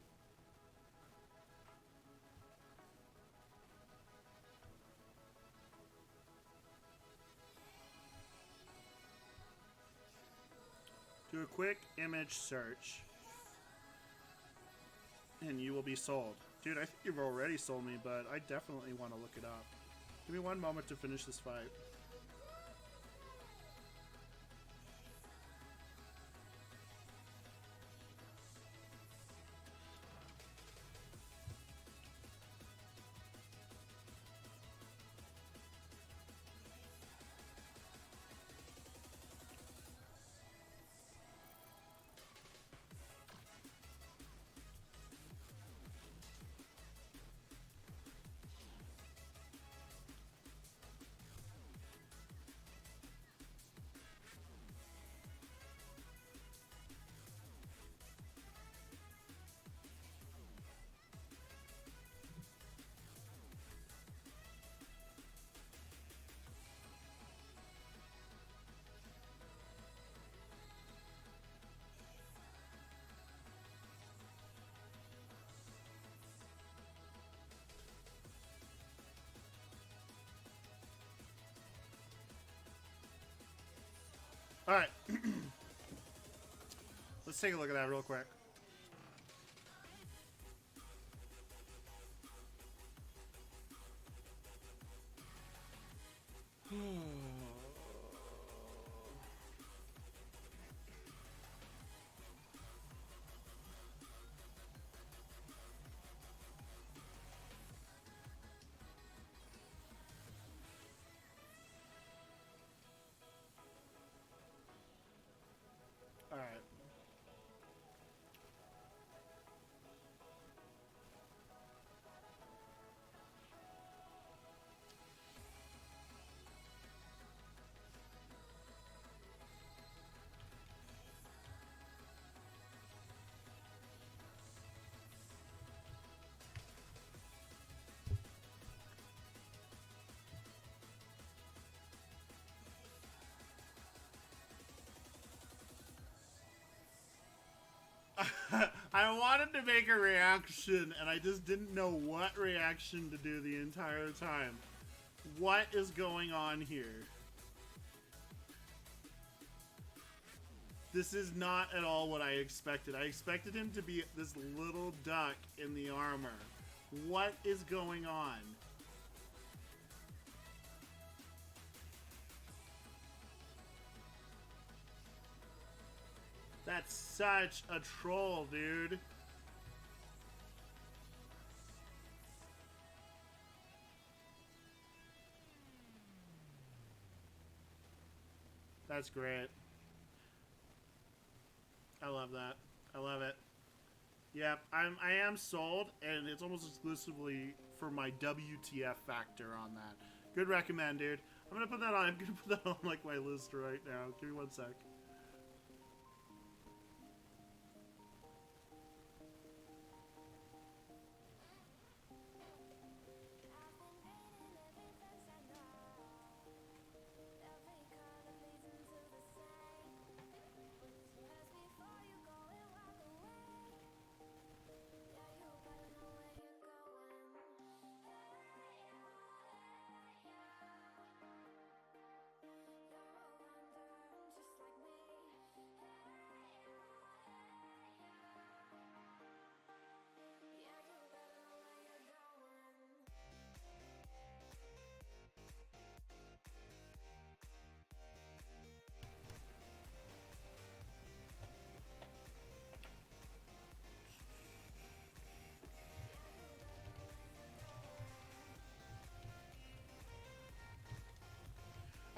Do a quick image search, and you will be sold. Dude, I think you've already sold me, but I definitely want to look it up. Give me one moment to finish this fight. Alright. Let's take a look at that real quick. Alright. I wanted to make a reaction, and I just didn't know what reaction to do the entire time. What is going on here? This is not at all what I expected. I expected him to be this little duck in the armor. What is going on? That's such a troll, dude. That's great. I love that. I love it. Yep, I am sold, and it's almost exclusively for my WTF factor on that. Good recommend, dude. I'm gonna put that on. I'm gonna put that on like my list right now. Give me one sec.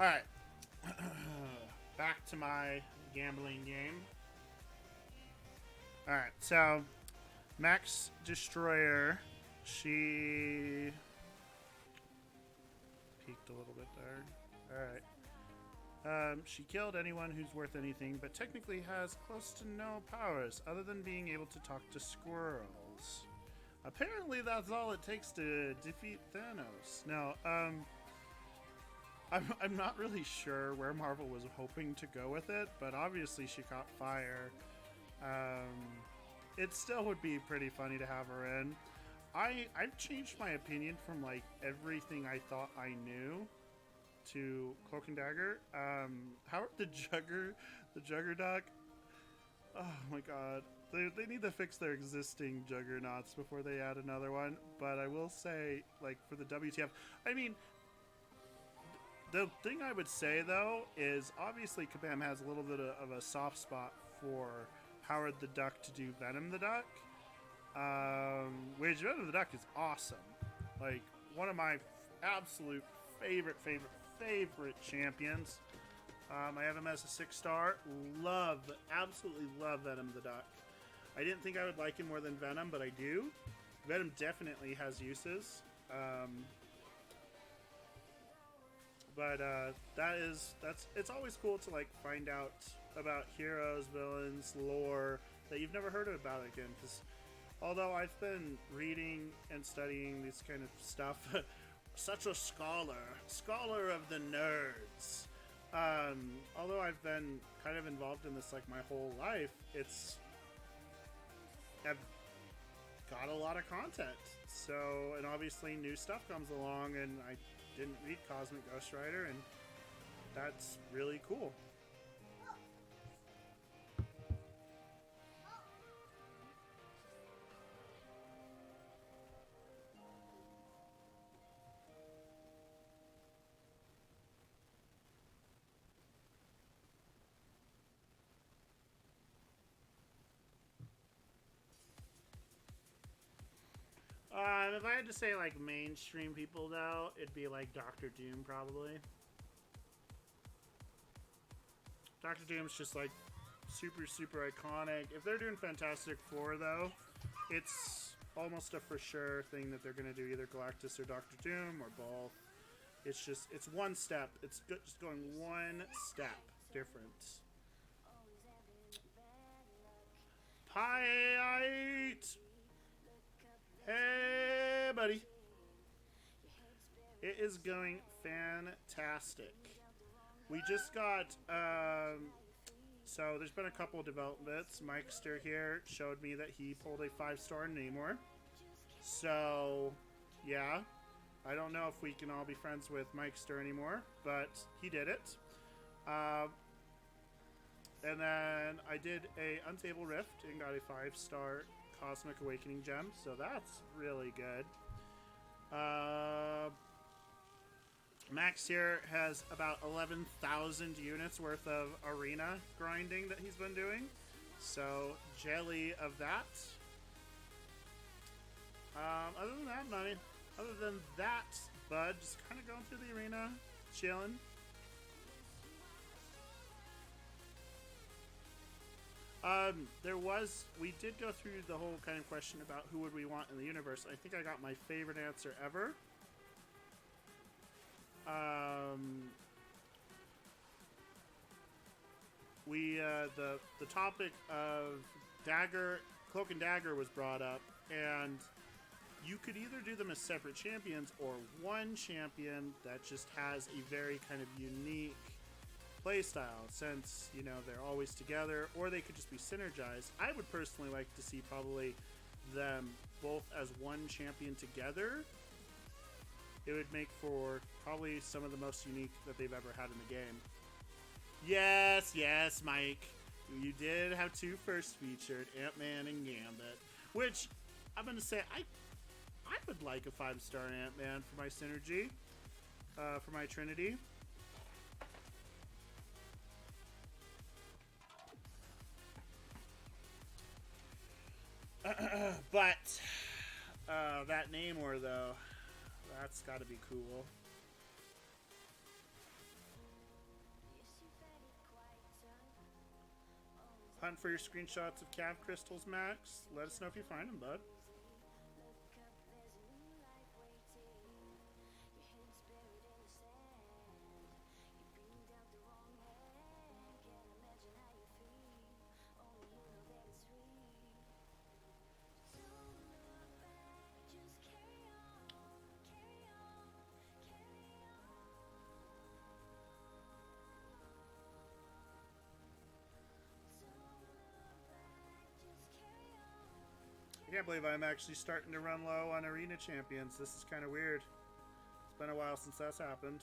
Alright. Back to my gambling game. Alright, so Max Destroyer, she peaked a little bit there. Alright. She killed anyone who's worth anything, but technically has close to no powers other than being able to talk to squirrels. Apparently that's all it takes to defeat Thanos. Now, I'm not really sure where Marvel was hoping to go with it, but obviously she caught fire. It still would be pretty funny to have her in. I've changed my opinion from like everything I thought I knew to Cloak and Dagger. How the Juggerduck? Oh my god. They need to fix their existing Juggernauts before they add another one. But I will say, like, for the WTF, I mean, the thing I would say, though, is obviously Kabam has a little bit of a soft spot for Howard the Duck to do Venom the Duck. Which Venom the Duck is awesome. Like, one of my absolute favorite champions. I have him as a 6-star. Absolutely love Venom the Duck. I didn't think I would like him more than Venom, but I do. Venom definitely has uses. It's always cool to like find out about heroes, villains, lore that you've never heard about again. Because although I've been reading and studying this kind of stuff, such a scholar of the nerds. Although I've been kind of involved in this like my whole life, I've got a lot of content. So, and obviously new stuff comes along, and I didn't read Cosmic Ghost Rider, and that's really cool. If I had to say like mainstream people though, it'd be like Doctor Doom probably. Doctor Doom's just like super iconic. If they're doing Fantastic Four though, it's almost a for sure thing that they're gonna do either Galactus or Doctor Doom or both. It's just, it's one step. It's just going one step different. Pie-ite! Hey, buddy. It is going fantastic. We just got, so there's been a couple of developments. Mikester here showed me that he pulled a 5-star Namor. So, yeah. I don't know if we can all be friends with Mikester anymore, but he did it. And then I did a Untable Rift and got a 5-star Cosmic Awakening gem, so that's really good. Max here has about 11,000 units worth of arena grinding that he's been doing, so jelly of that. Other than that, money. Other than that, bud, just kind of going through the arena, chilling. We did go through the whole kind of question about who would we want in the universe. I think I got my favorite answer ever. The topic of Cloak and Dagger was brought up, and you could either do them as separate champions or one champion that just has a very kind of unique playstyle, since, you know, they're always together, or they could just be synergized. I would personally like to see probably them both as one champion together. It would make for probably some of the most unique that they've ever had in the game. Yes, Mike. You did have two first featured, Ant-Man and Gambit, which I'm going to say I would like a 5-star Ant-Man for my synergy, for my Trinity. But that Namor though, that's got to be cool. Hunt for your screenshots of Cav crystals, Max. Let us know if you find them, bud. I can't believe I'm actually starting to run low on arena champions. This is kind of weird. It's been a while since that's happened.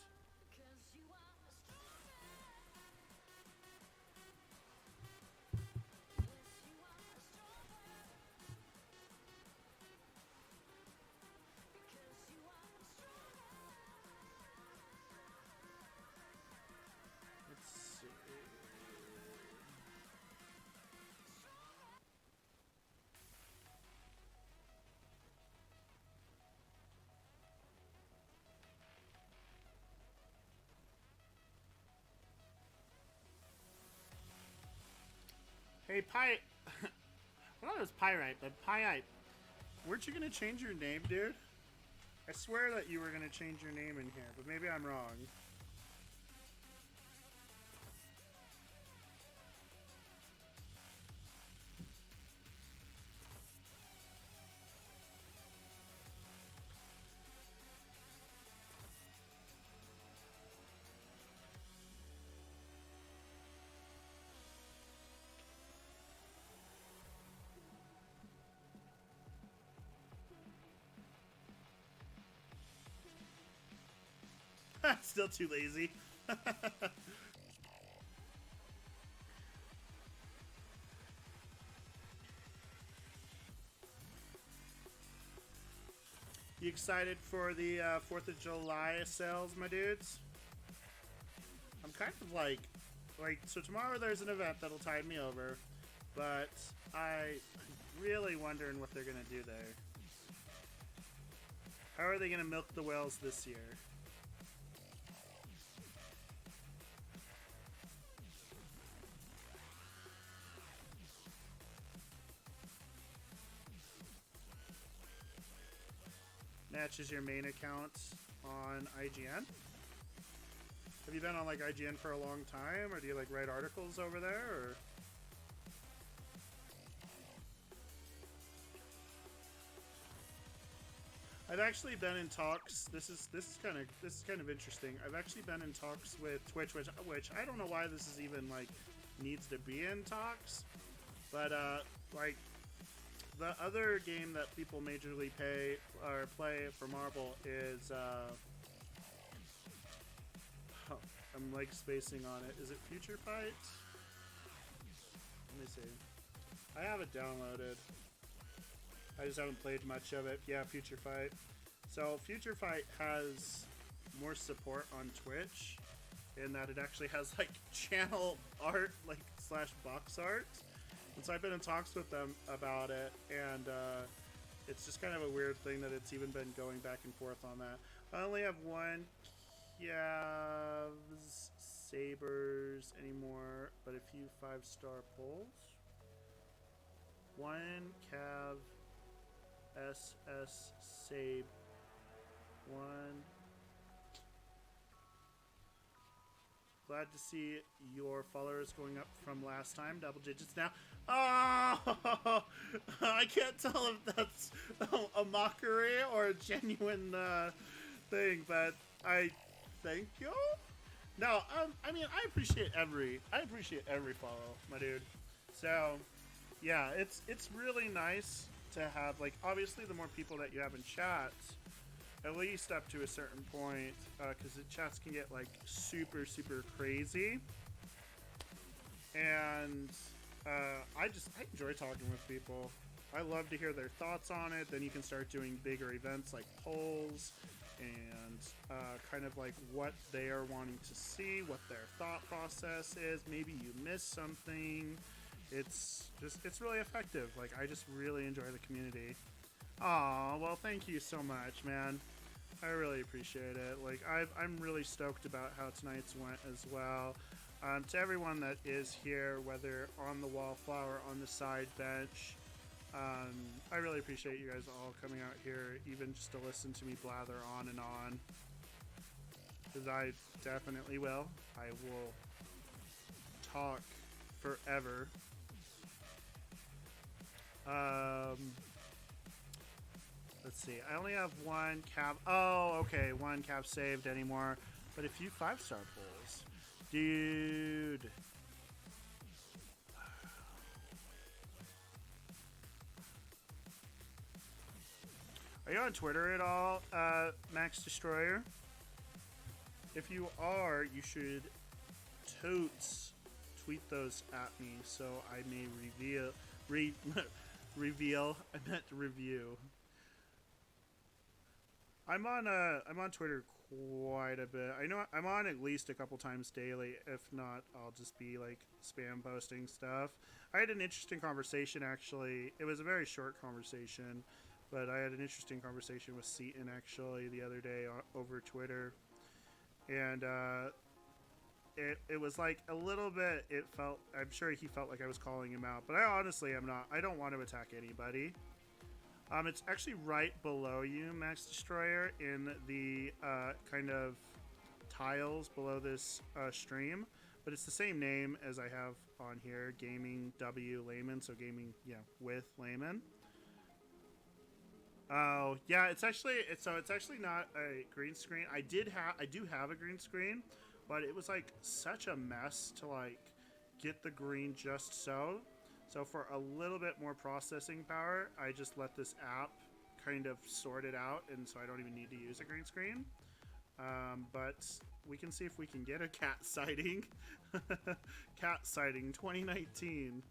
Hey, I thought it was Pyrite, but Pie-ite. Weren't you going to change your name, dude? I swear that you were going to change your name in here, but maybe I'm wrong. Still too lazy. You excited for the 4th of July sales, my dudes? I'm kind of like, so tomorrow there's an event that'll tide me over, but I'm really wondering what they're gonna do there. How are they going to milk the whales this year? Natch is your main account on IGN? Have you been on like IGN for a long time, or do you like write articles over there, or? I've actually been in talks. This is kind of interesting. I've actually been in talks with Twitch, which I don't know why this is even like needs to be in talks, but like the other game that people majorly pay or play for Marvel is oh, I'm like spacing on it. Is it Future Fight? Let me see. I have it downloaded. I just haven't played much of it. Yeah, Future Fight. So Future Fight has more support on Twitch in that it actually has like channel art, like / box art. And so I've been in talks with them about it, and it's just kind of a weird thing that it's even been going back and forth on that. I only have one Cavs Sabers anymore, but a few 5-star pulls. One Cav SS Sabe. One. Glad to see your followers going up from last time. Double digits now. Oh! I can't tell if that's a mockery or a genuine thing, but I thank you. No, I mean I appreciate every follow, my dude. So yeah, it's really nice to have, like, obviously the more people that you have in chat, at least up to a certain point, because the chats can get like super crazy, and I enjoy talking with people. I love to hear their thoughts on it. Then you can start doing bigger events like polls and kind of like what they are wanting to see, what their thought process is. Maybe you missed something. It's really effective. Like, I just really enjoy the community. Aw, well, thank you so much, man. I really appreciate it. Like, I'm really stoked about how tonight's went as well. To everyone that is here, whether on the wallflower, on the side bench, I really appreciate you guys all coming out here, even just to listen to me blather on and on. Because I definitely will. I will talk forever. Let's see. I only have one Cav. Oh, okay. One Cav saved anymore. But a few 5-star pulls. Dude. Are you on Twitter at all, Max Destroyer? If you are, you should totes tweet those at me so I may reveal. I meant review. I'm on Twitter quite a bit. I know I'm on at least a couple times daily. If not, I'll just be like spam posting stuff. I had an interesting conversation, actually. It was a very short conversation, but I had an interesting conversation with Seaton actually the other day over Twitter, and it was like a little bit. It felt. I'm sure he felt like I was calling him out, but I honestly am not. I don't want to attack anybody. It's actually right below you, Max Destroyer, in the kind of tiles below this stream. But it's the same name as I have on here, Gaming W Layman, so gaming, yeah, with Layman. Oh, yeah, it's actually not a green screen. I do have a green screen, but it was like such a mess to like get the green just so. So for a little bit more processing power, I just let this app kind of sort it out, and so I don't even need to use a green screen. But we can see if we can get a cat sighting. Cat sighting 2019.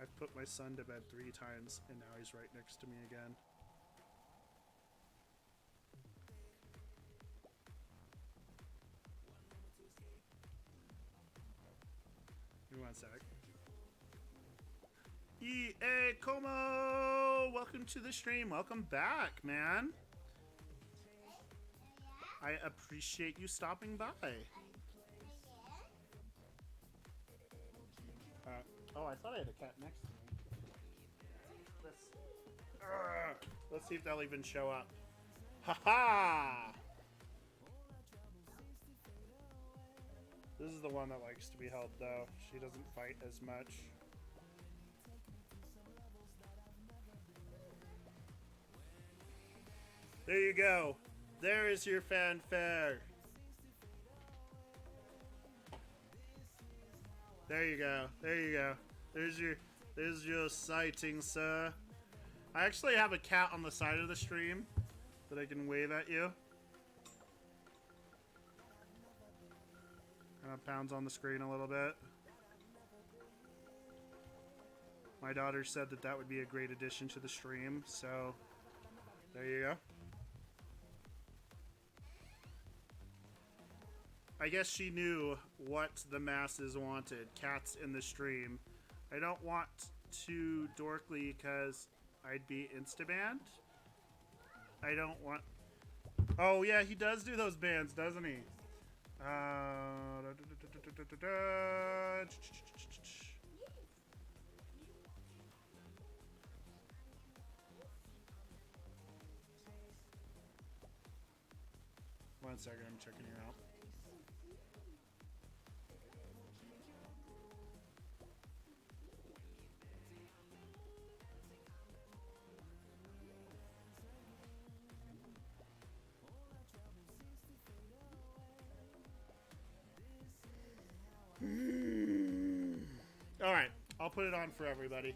I've put my son to bed 3 times, and now he's right next to me again. Give me 1 sec. EA Como! Hello, welcome to the stream. Welcome back, man. I appreciate you stopping by. Oh, I thought I had a cat next to me. Let's see if they'll even show up. Ha-ha! This is the one that likes to be held, though. She doesn't fight as much. There you go. There is your fanfare. There you go. There you go. There's your sighting, sir. I actually have a cat on the side of the stream that I can wave at you. Pounds on the screen a little bit. My daughter said that that would be a great addition to the stream, so there you go. I guess she knew what the masses wanted. Cats in the stream. I don't want too dorkly because I'd be insta-banned. I don't want... Oh, yeah, he does do those bans, doesn't he? One second, I'm checking you out. All right, I'll put it on for everybody.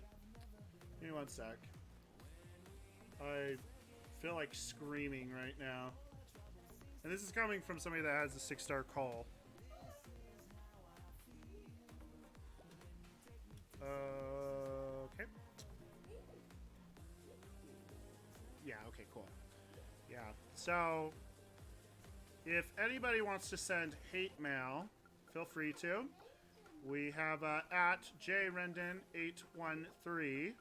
Give me one sec. I feel like screaming right now. And this is coming from somebody that has a 6-star call. Okay. Yeah, okay, cool. Yeah, so if anybody wants to send hate mail, feel free to. We have at jrendon813,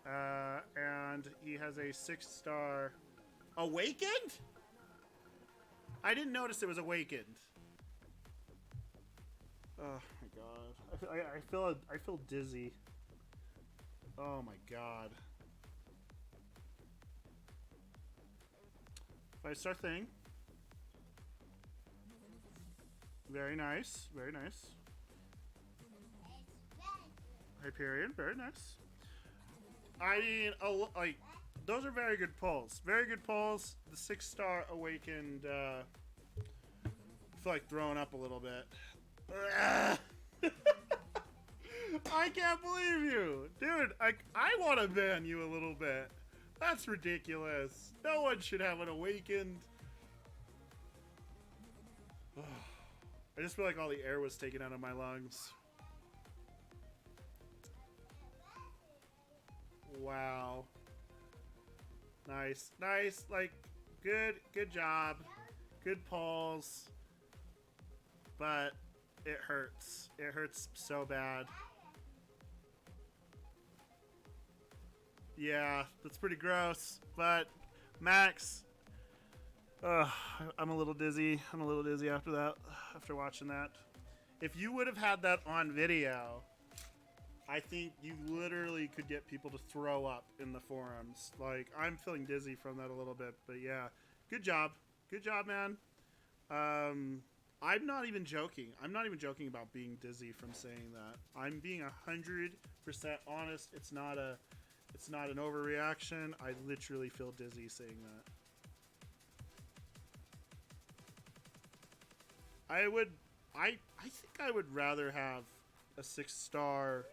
and he has a 6-star. Awakened? I didn't notice it was awakened. Oh my god, I feel dizzy. Oh my god. 5-star thing. Very nice, very nice. Hyperion, very nice. I mean, like, those are very good pulls. Very good pulls. The 6-star awakened, I feel like throwing up a little bit. I can't believe you. Dude, I want to ban you a little bit. That's ridiculous. No one should have an awakened. I just feel like all the air was taken out of my lungs. Wow. Nice. Nice. Like, good job. Good pulls. But it hurts. It hurts so bad. Yeah, that's pretty gross. But, Max, I'm a little dizzy. I'm a little dizzy after that, after watching that. If you would have had that on video, I think you literally could get people to throw up in the forums. Like, I'm feeling dizzy from that a little bit, but yeah. Good job. Good job, man. I'm not even joking. I'm not even joking about being dizzy from saying that. I'm being 100% honest. It's not an overreaction. I literally feel dizzy saying that. I think I would rather have a 6-star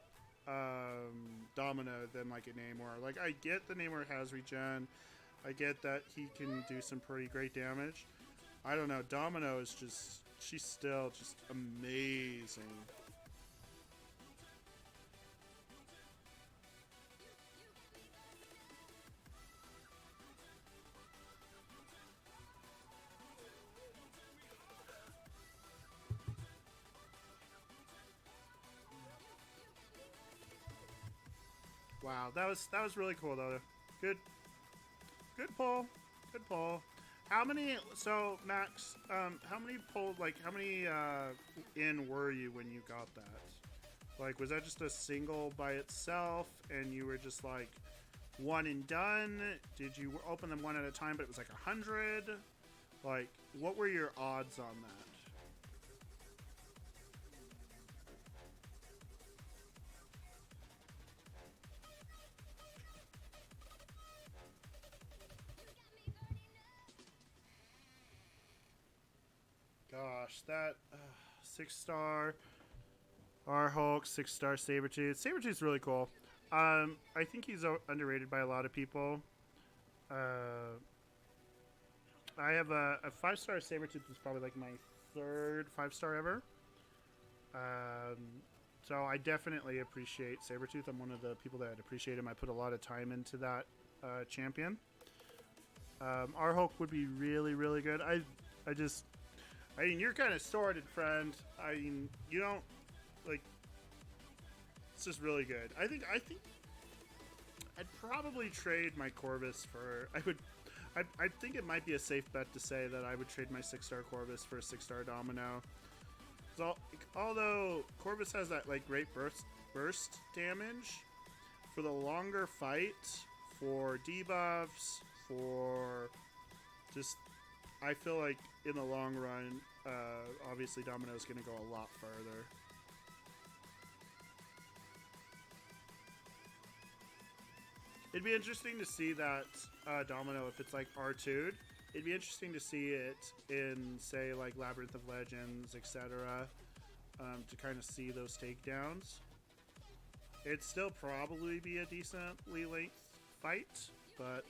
Domino than like a Namor. Like, I get the Namor has regen. I get that he can do some pretty great damage. I don't know. Domino is just, she's still just amazing. Wow, that was really cool though. Good pull. Good pull. How many? So Max, how many pulled? Like, how many in were you when you got that? Like, was that just a single by itself, and you were just like one and done? Did you open them one at a time, but it was like 100? Like, what were your odds on that? Gosh, that 6-star R Hulk, 6-star Sabretooth. Sabretooth's really cool. I think he's underrated by a lot of people. I have a 5-star Sabretooth that's probably like my third 5-star ever. So I definitely appreciate Sabretooth. I'm one of the people that appreciate him. I put a lot of time into that champion. R Hulk would be really, really good. I mean, you're kind of sorted, friend. I mean, you don't like. It's just really good. I think I'd probably trade my Corvus for. I think it might be a safe bet to say that I would trade my 6-star Corvus for a 6-star Domino. So, although Corvus has that like great burst damage, for the longer fight, for debuffs, for just, I feel like in the long run, obviously Domino is going to go a lot further. It'd be interesting to see that Domino, if it's like R2'd. It'd be interesting to see it in, say, like Labyrinth of Legends, etc. To kind of see those takedowns. It'd still probably be a decently late fight, but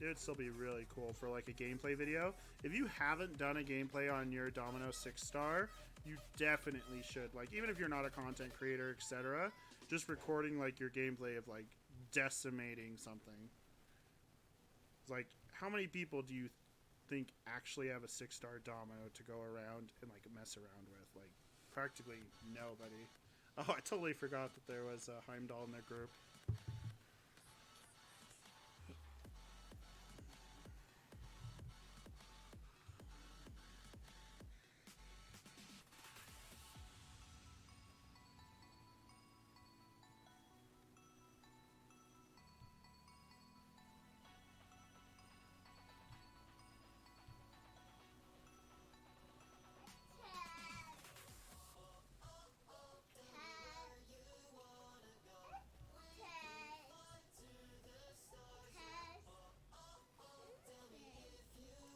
it would still be really cool for like a gameplay video. If you haven't done a gameplay on your Domino 6-star, you definitely should. Like, even if you're not a content creator, etc., just recording like your gameplay of like decimating something. It's like, how many people do you think actually have a 6-star Domino to go around and like mess around with? Like, practically nobody. Oh, I totally forgot that there was a Heimdall in their group.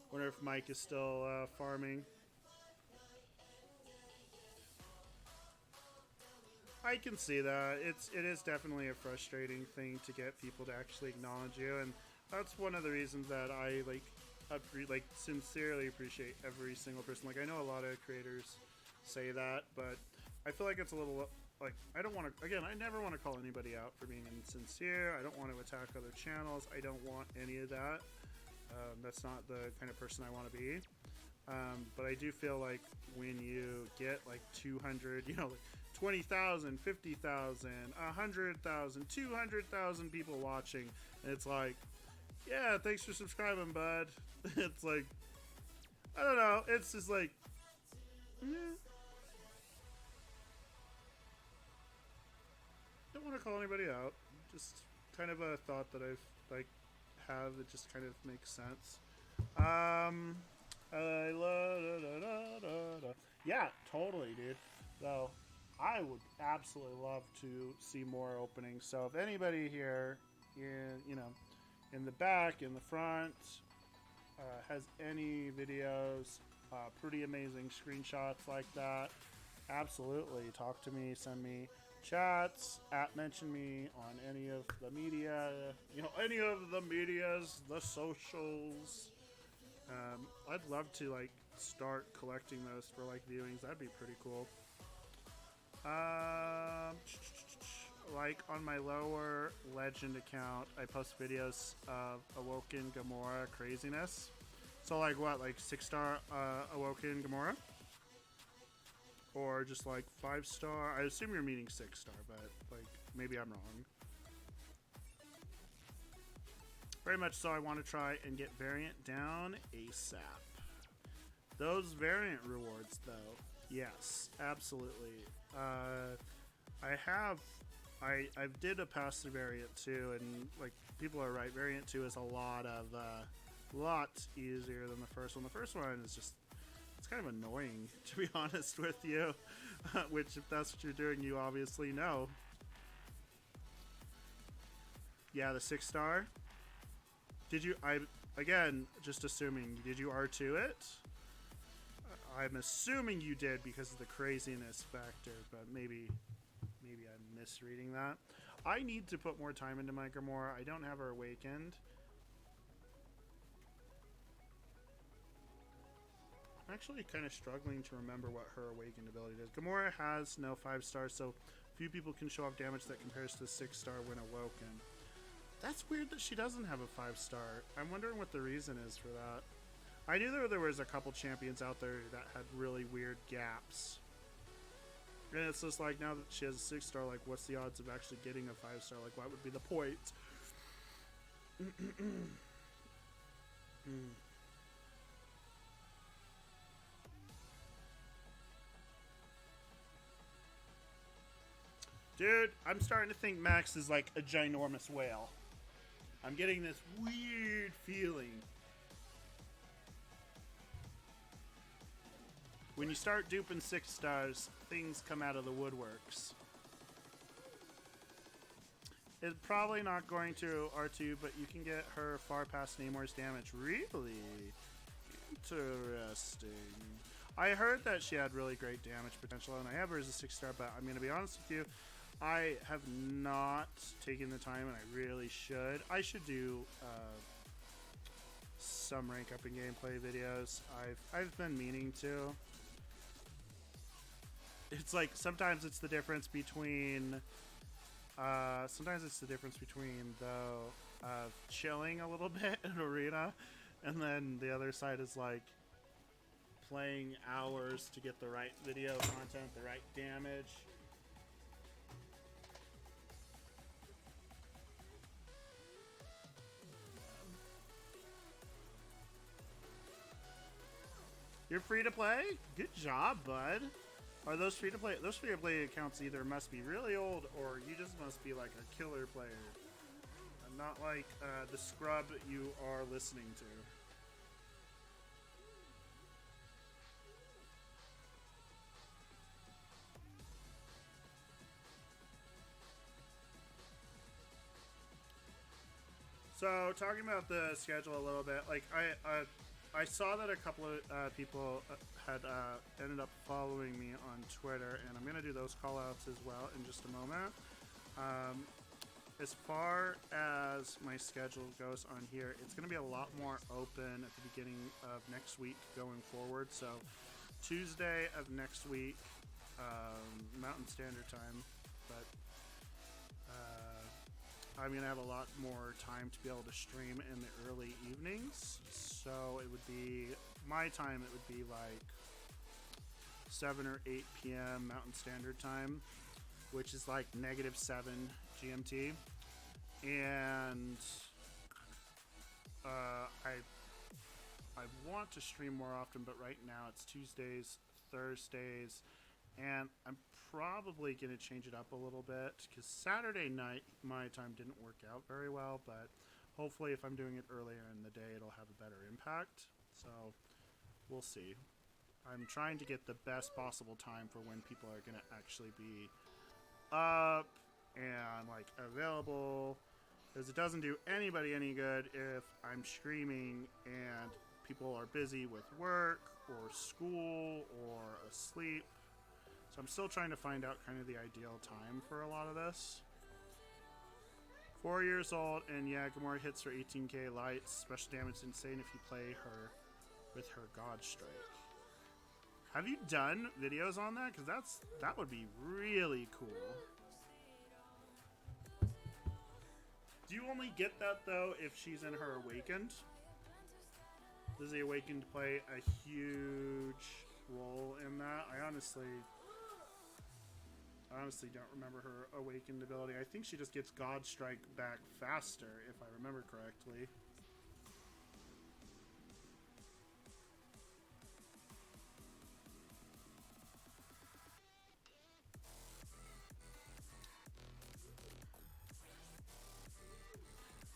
Wonder if Mike is still farming. I can see that. It is definitely a frustrating thing to get people to actually acknowledge you, and that's one of the reasons that I sincerely appreciate every single person. Like, I know a lot of creators say that, but I feel like it's a little like, I don't want to. Again, I never want to call anybody out for being insincere. I don't want to attack other channels. I don't want any of that. That's not the kind of person I want to be. But I do feel like when you get like 200, like 20,000, 50,000, 100,000, 200,000 people watching, and it's like, yeah, thanks for subscribing, bud. It's like, I don't know. It's just like, don't want to call anybody out. Just kind of a thought that I've like have that just kind of makes sense. Yeah, totally, dude. So I would absolutely love to see more openings. So if anybody here in the back, in the front, has any videos, pretty amazing screenshots like that, absolutely talk to me, send me chats, mention me on any of the media, any of the medias, the socials. I'd love to like start collecting those for like viewings. That'd be pretty cool. Like on my lower legend account, I post videos of Awoken Gamora craziness. So like what, like 6-star Awoken Gamora? or just like 5-star. I assume you're meaning 6-star, but like maybe I'm wrong. Very much so. I want to try and get variant down ASAP. Those variant rewards, though, yes, absolutely. I did a pass through variant 2, and like people are right. Variant 2 is a lot easier than the first one. The first one is just, it's kind of annoying, to be honest with you. Which, if that's what you're doing, you obviously know. Yeah, the 6-star. Did you? Again, just assuming. Did you R2 it? I'm assuming you did because of the craziness factor, but maybe I'm misreading that. I need to put more time into my Grimoire. I don't have her awakened. I'm actually kind of struggling to remember what her awakened ability does. Gamora has no 5-stars, so few people can show off damage that compares to 6-star when awoken. That's weird that she doesn't have a 5-star. I'm wondering what the reason is for that. I knew there was a couple champions out there that had really weird gaps. And it's just like, now that she has a 6-star, like, what's the odds of actually getting a 5-star? Like, what would be the point? Dude, I'm starting to think Max is like a ginormous whale. I'm getting this weird feeling. When you start duping 6-stars, things come out of the woodworks. It's probably not going to R2, but you can get her far past Namor's damage. Really? Interesting. I heard that she had really great damage potential, and I have her as a 6-star, but I'm going to be honest with you, I have not taken the time, and I really should. I should do some rank up in gameplay videos. I've been meaning to. It's like sometimes it's the difference between though chilling a little bit in arena, and then the other side is like playing hours to get the right video content, the right damage. You're free to play? Good job, bud. Are those free to play? Those free to play accounts either must be really old or you just must be like a killer player. And not like the scrub you are listening to. So, talking about the schedule a little bit, like I saw that a couple of people had ended up following me on Twitter, and I'm going to do those call-outs as well in just a moment. As far as my schedule goes on here, it's going to be a lot more open at the beginning of next week going forward. So, Tuesday of next week, Mountain Standard Time, but I'm going to have a lot more time to be able to stream in the early evenings. So it would be, my time, it would be like 7 or 8 p.m. Mountain Standard Time, which is like -7 GMT. And I want to stream more often, but right now it's Tuesdays, Thursdays, and I'm probably going to change it up a little bit because Saturday night my time didn't work out very well, but hopefully if I'm doing it earlier in the day it'll have a better impact. So we'll see. I'm trying to get the best possible time for when people are going to actually be up and like available, because it doesn't do anybody any good if I'm streaming and people are busy with work or school or asleep. So I'm still trying to find out kind of the ideal time for a lot of this. 4 years old, and yeah, Gamora hits her 18k lights. Special damage is insane if you play her with her God Strike. Have you done videos on that? Because that would be really cool. Do you only get that though if she's in her Awakened? Does the Awakened play a huge role in that? I honestly I honestly don't remember her awakened ability. I think she just gets God Strike back faster, if I remember correctly.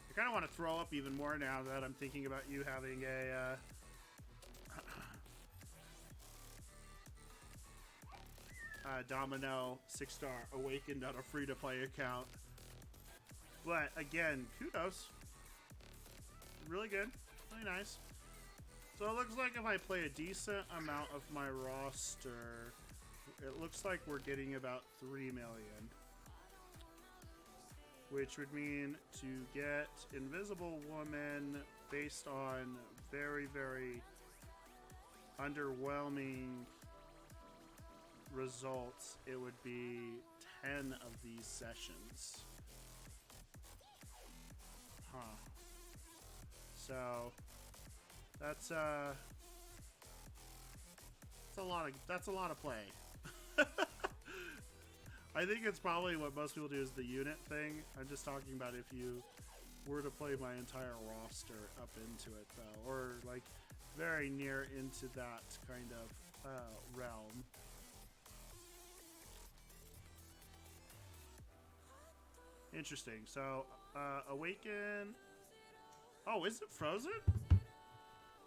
I kind of want to throw up even more now that I'm thinking about you having a Domino 6-star awakened on a free-to-play account. But again, kudos. Really good. Really nice. So it looks like if I play a decent amount of my roster, it looks like we're getting about 3 million. Which would mean to get Invisible Woman based on very, very underwhelming results, it would be 10 of these sessions. Huh. So that's a lot of play. I think it's probably what most people do is the unit thing. I'm just talking about if you were to play my entire roster up into it, though, or like very near into that kind of realm. Interesting. So, Awaken. Oh, is it frozen?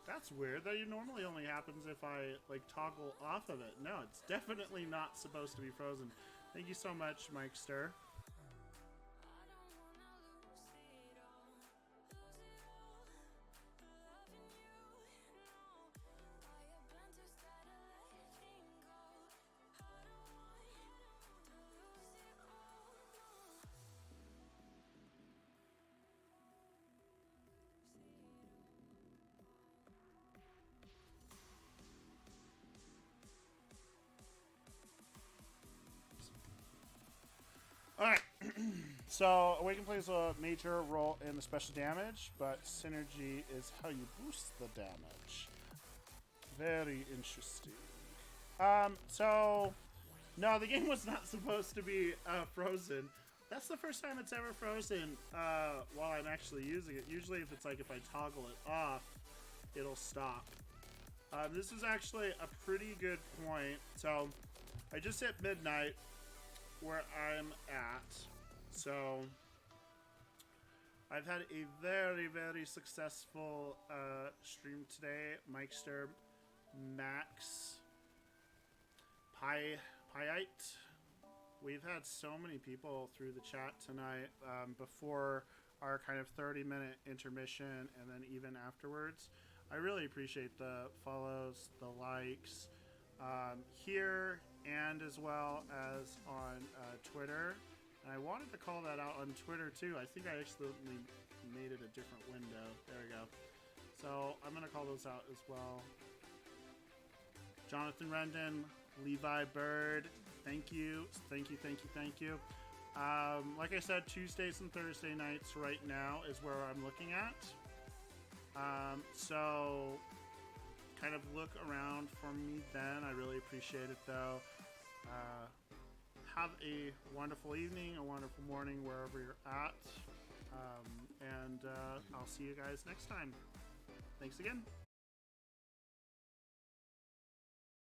That's weird. That normally only happens if I like toggle off of it. No, it's definitely not supposed to be frozen. Thank you so much, Mikester. Alright, so Awaken plays a major role in the special damage, but Synergy is how you boost the damage. Very interesting. So, no, the game was not supposed to be frozen. That's the first time it's ever frozen while I'm actually using it. Usually if it's like if I toggle it off, it'll stop. This is actually a pretty good point. So, I just hit midnight where I'm at. So I've had a very, very successful stream today. Mikester, Max, Pyite. We've had so many people through the chat tonight before our kind of 30-minute intermission and then even afterwards. I really appreciate the follows, the likes here and as well as on Twitter. And I wanted to call that out on Twitter too. I think I accidentally made it a different window. There we go. So I'm going to call those out as well. Jonathan Rendon, Levi Bird, thank you. Thank you, thank you, thank you. Like I said, Tuesdays and Thursday nights right now is where I'm looking at. So kind of look around for me then. I really appreciate it though. Have a wonderful evening, a wonderful morning wherever you're at. And I'll see you guys next time. Thanks again.